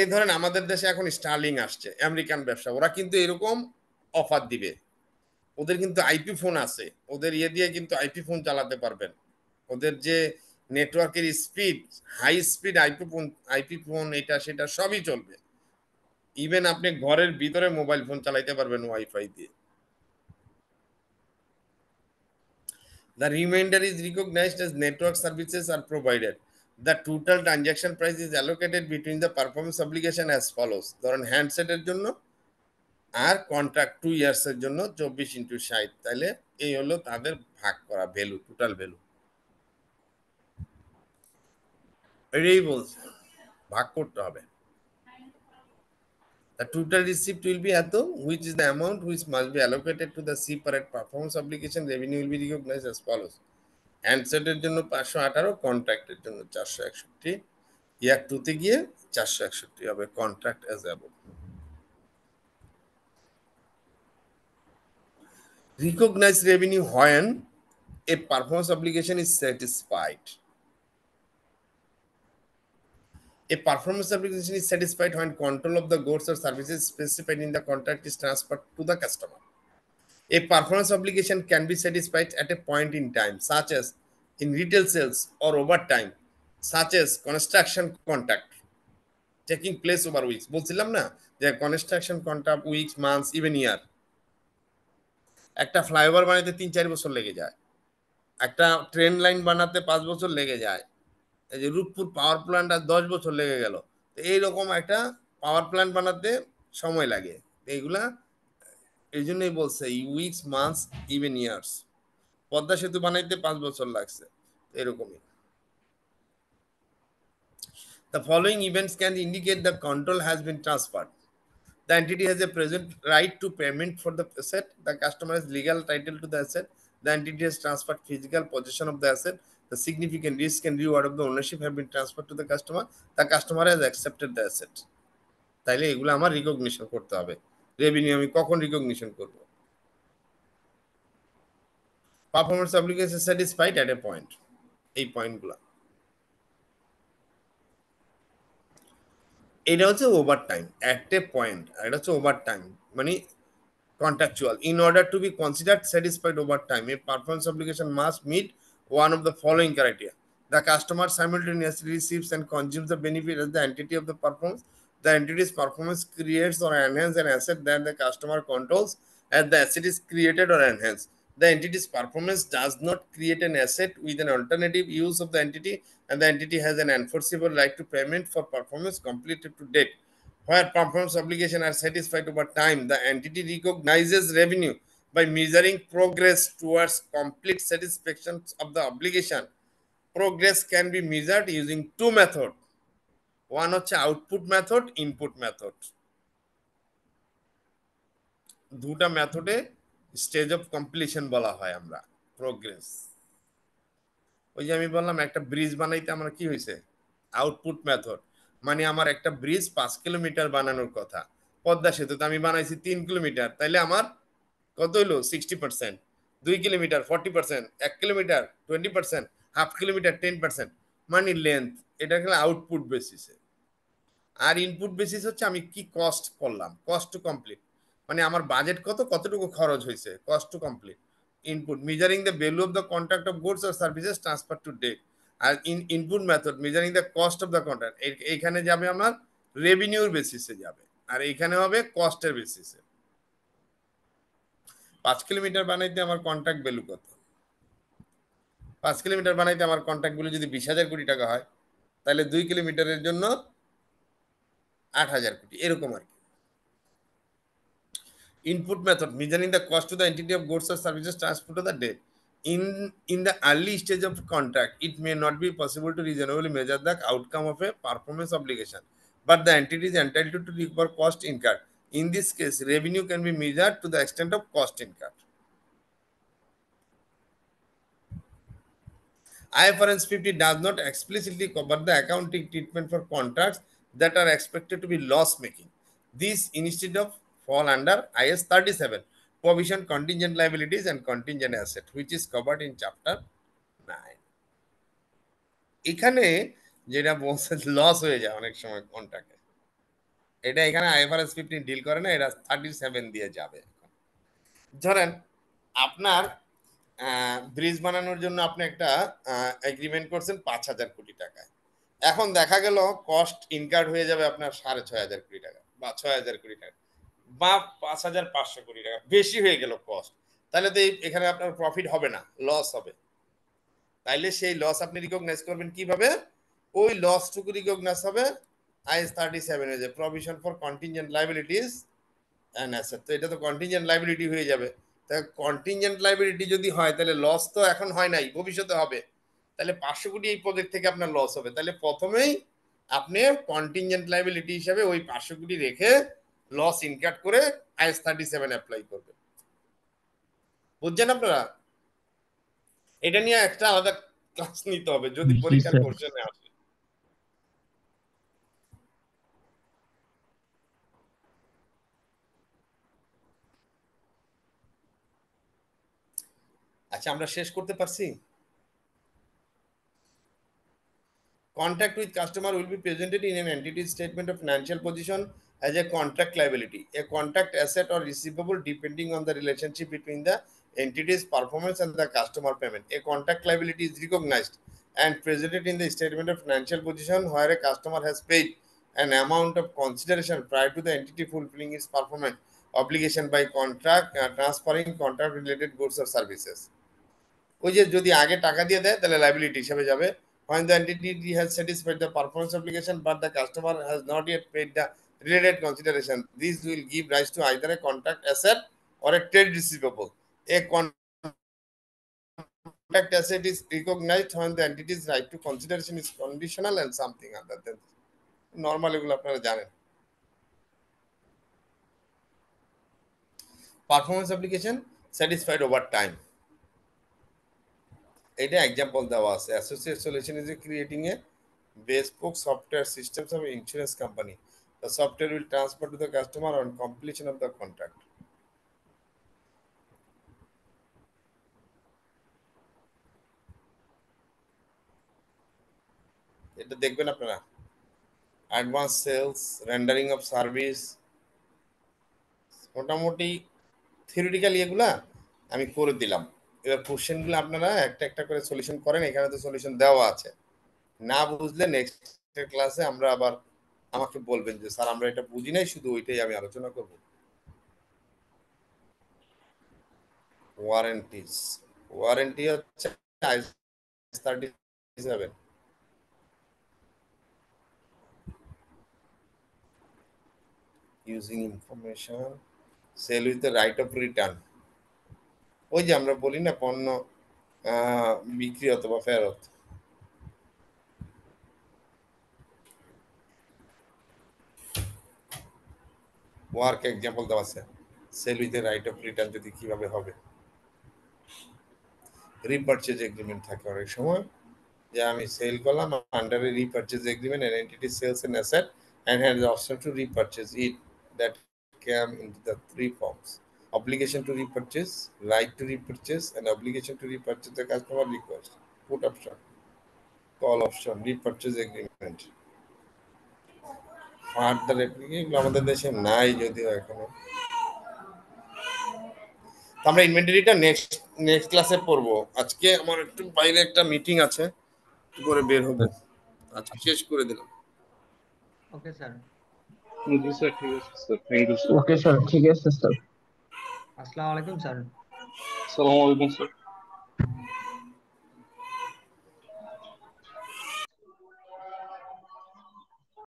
এই ধরেন আমাদের দেশে এখন Sterling আসছে, American ব্যবসা, ওরা কিন্তু এরকম অফার দিবে। ওদের কিন্তু আইপি ফোন আছে, ওদের ইয়ে দিয়ে কিন্তু আইপি ফোন চালাতে পারবেন। ওদের যে নেটওয়ার্কের speed, high speed IP phone এটা সেটা সবই চলবে। ইভেন আপনি ঘরের ভিতরে মোবাইল ফোন চালাইতে পারবেন ওয়াইফাই দিয়ে। The remainder is recognized as network services are provided. The total transaction price is allocated between the performance obligation as follows. ধরেন হ্যান্ডসেটের জন্য আর কন্ট্রাক্ট 2 ইয়ার্স এর জন্য 24 × 60, তাহলে এই হলো তাদের ভাগ করা ভ্যালু, টোটাল ভ্যালু। এটাই বলছে ভাগ করতে হবে। The total receipt will be এত, which is the amount which must be allocated to the separate performance obligation. Revenue will be recognized as follows. হ্যান্ডসেটের জন্য 518, কন্ট্রাক্টের জন্য 461, ইয়ার 2 তে গিয়ে 461 হবে contract as above. Recognize revenue when a performance obligation is satisfied. A performance obligation is satisfied when control of the goods or services specified in the contract is transferred to the customer. A performance obligation can be satisfied at a point in time, such as in retail sales or over time, such as construction contract taking place over weeks. বলছিলাম না যে construction contract weeks, months, even year. একটা flyover বানাতে 3-4 বছর লেগে যায়, একটা train line বানাতে 5 বছর লেগে যায়, এই যে রূপপুর পাওয়ার প্ল্যান্ট আর 10 বছর লেগে গেল। এইরকম একটা পাওয়ার প্ল্যান্ট বানাতে সময় লাগে। এইগুলা এই জন্যই বলছে weeks, months, even years. Padma সেতু বানাইতে 5 বছর লাগছে, এরকমই। The following events can indicate the control has been transferred. The entity has a present right to payment for the asset. The customer has legal title to the asset. The entity has transferred physical possession of the asset. The significant risk and reward of the ownership have been transferred to the customer. The customer has accepted the asset. তাইলে এগুলো আমার recognition করতে হবে। Revenue আমি কখন recognition করব? Performance obligation satisfied at a point, এই পয়েন্টগুলো। এটা হচ্ছে over time at a point, আর এটা হচ্ছে ওভার টাইম মানে contractual. In order to be considered satisfied over time, a performance obligation must meet one of the following criteria. The customer simultaneously receives and consumes the benefit as the entity of the performance. The entity's performance creates or enhances an asset that the customer controls as the asset is created or enhanced. The entity's performance does not create an asset with an alternative use of the entity, and the entity has an enforceable right to payment for performance completed to date. Where performance obligations are satisfied over time, the entity recognizes revenue by measuring progress towards complete satisfaction of the obligation. Progress can be measured using two methods. One হচ্ছে output method, input method. দুটা মেথডে stage of completion বলা হয় আমরা progress. ওই যে আমি বললাম একটা ব্রিজ বানাইতে আমার কি হয়েছে, আউটপুট মেথড, মানে আমার একটা ব্রিজ 5 কিলোমিটার বানানোর কথা, পদ্মা সেতুতে আমি বানাইছি 3 কিলোমিটার, তাইলে আমার কত হইলো 60%, 2 কিলোমিটার 40%, 1 কিলোমিটার 20%, হাফ কিলোমিটার 10%, মানে লেন্থ। এটা গেলে আউটপুট বেসিসে। আর ইনপুট বেসিস হচ্ছে আমি কি কস্ট করলাম, কস্ট টু কমপ্লিট, মানে আমার বাজেট কত, কতটুকু খরচ হয়েছে, cost to complete. Input measuring the value of the contract of goods or services transfer to date. আর input method measuring the cost of the contract, এইখানে যাবে আমার রেভিনিউর বেসিসে যাবে, আর এইখানে হবে কস্টের বেসিসে। 5 কিলোমিটার বানাইতে আমার কন্ট্রাক্ট ভ্যালু কত, 5 কিলোমিটার বানাইতে আমার কন্ট্রাক্ট ভ্যালু যদি 20,000 কোটি টাকা হয়, তাহলে 2 কিলোমিটারের জন্য 8,000 কোটি, এরকম আর কি। Input method measuring the cost to the entity of goods or services transferred to the debt. In the early stage of contract, it may not be possible to reasonably measure the outcome of a performance obligation, but the entity is entitled to recover cost incurred. In this case, revenue can be measured to the extent of cost incurred. IFRS 50 does not explicitly cover the accounting treatment for contracts that are expected to be loss making. These instead of fall under IS 37, provision contingent liabilities and contingent asset, which is covered in chapter 9. এখানে যেটা বলছে loss হয়ে যায় অনেক সময় কন্ট্রাক্টে, এটা এখানে IFRS 15 deal করে না, এটা 37 দিয়ে যাবে। ধরেন আপনার ব্রিজ বানানোর জন্য আপনি একটা এগ্রিমেন্ট করছেন 5,000 কোটি টাকায়। এখন দেখা গেল কস্ট ইনকার্ড হয়ে যাবে আপনার 6,500 কোটি টাকা বা 6,000 কোটি টাকা বা 5,500 কোটি টাকা, বেশি হয়ে গেল কস্ট। তাহলে তো এখানে আপনার প্রফিট হবে না, লস হবে। তাইলে সেই লস আপনি রিকগনাইজ করবেন কিভাবে? ওই লসটুকু রিকগনাইজ হবে আইএস 37 এ, যে provision for contingent liabilities and asset. তো এটা তো কন্টিনজেন্ট লাইবিলিটি হয়ে যাবে। তা কন্টিনজেন্ট লাইবিলিটি যদি হয় তাহলে লস তো এখন হয় নাই, ভবিষ্যতে হবে। তাহলে 500 কোটি এই প্রজেক্ট থেকে আপনার লস হবে। তাহলে প্রথমেই আপনি কন্টিনজেন্ট লাইবিলিটি হিসাবে ওই 500 কোটি রেখে লস ইনকাট করে আইএস 37 অ্যাপ্লাই করবেন। বুঝছেন আপনারা? এটা নিয়ে একটা আলাদা ক্লাস নিতে হবে যদি জি পরীক্ষার স্যার। কোশ্চেনে আসে। আচ্ছা, আমরা শেষ করতে পারছি? Contract with customer will be presented in an entity's statement of financial position as a contract liability, a contract asset or receivable depending on the relationship between the entity's performance and the customer payment. A contract liability is recognized and presented in the statement of financial position where a customer has paid an amount of consideration prior to the entity fulfilling its performance obligation by contract transferring contract related goods or services. ওই যে যদি আগে টাকা দিয়ে দেয় তাহলে liability হিসেবে যাবে। when the entity has satisfied the performance obligation but the customer has not yet paid the related consideration, this will give rise to either a contract asset or a trade receivable. A contract asset is recognized when the entity's right to consideration is conditional and something other than normal, এগুলো আপনারা জানেন। Performance application satisfied over time, এটা example দেওয়া আছে। Associate solution is creating a bespoke software systems of insurance company. The software will transfer to the customer on completion of the contract. এটা দেখবেন আপনারা। Advance sales, rendering of service, মোটামুটি theoretically এগুলা আমি করে দিলাম। এবার কোশ্চেনগুলো আপনারা একটা একটা করে সলিউশন করেন, এখানে তো সলিউশন দেওয়া আছে। না বুঝলে নেক্সট ক্লাসে আমরা আবার আমাকে বলবেন যে স্যার আমরা এটা বুঝি নাই, শুধু ওইটাই আমি আলোচনা করব। ওয়ারেন্টিজ, ওয়ারেন্টি হচ্ছে IS 37 using information, sell with the right of return। ওই যে আমরা বলি না পণ্য বিক্রি অথবা ফেরত। ওয়ার্ক এক্সাম্পল দেওয়া আছে, sale with right of return যদি কিভাবে হবে। রিপারচেজ এগ্রিমেন্ট থাকে অনেক সময়, যে আমি সেল করলাম under a repurchase agreement and entity sells an asset and has the option to repurchase it, that came into the three forms: obligation to repurchase, right to repurchase, and obligation to repurchase the customer request. Put option, call option, repurchase agreement, further application, এগুলো আমাদের দেশে নাই যদিও এখনো। আমরা ইনভেন্টরিটা next next ক্লাসে পড়বো। আজকে আমার একটু বাইরে একটা মিটিং আছে, করে বের হবো। আজকে শেষ করে দিলাম। Okay sir. জি স্যার, ঠিক আছে sir, thank you sir. Okay sir, ঠিক আছে স্যার। আসসালামু আলাইকুম স্যার। আসসালামু আলাইকুম স্যার।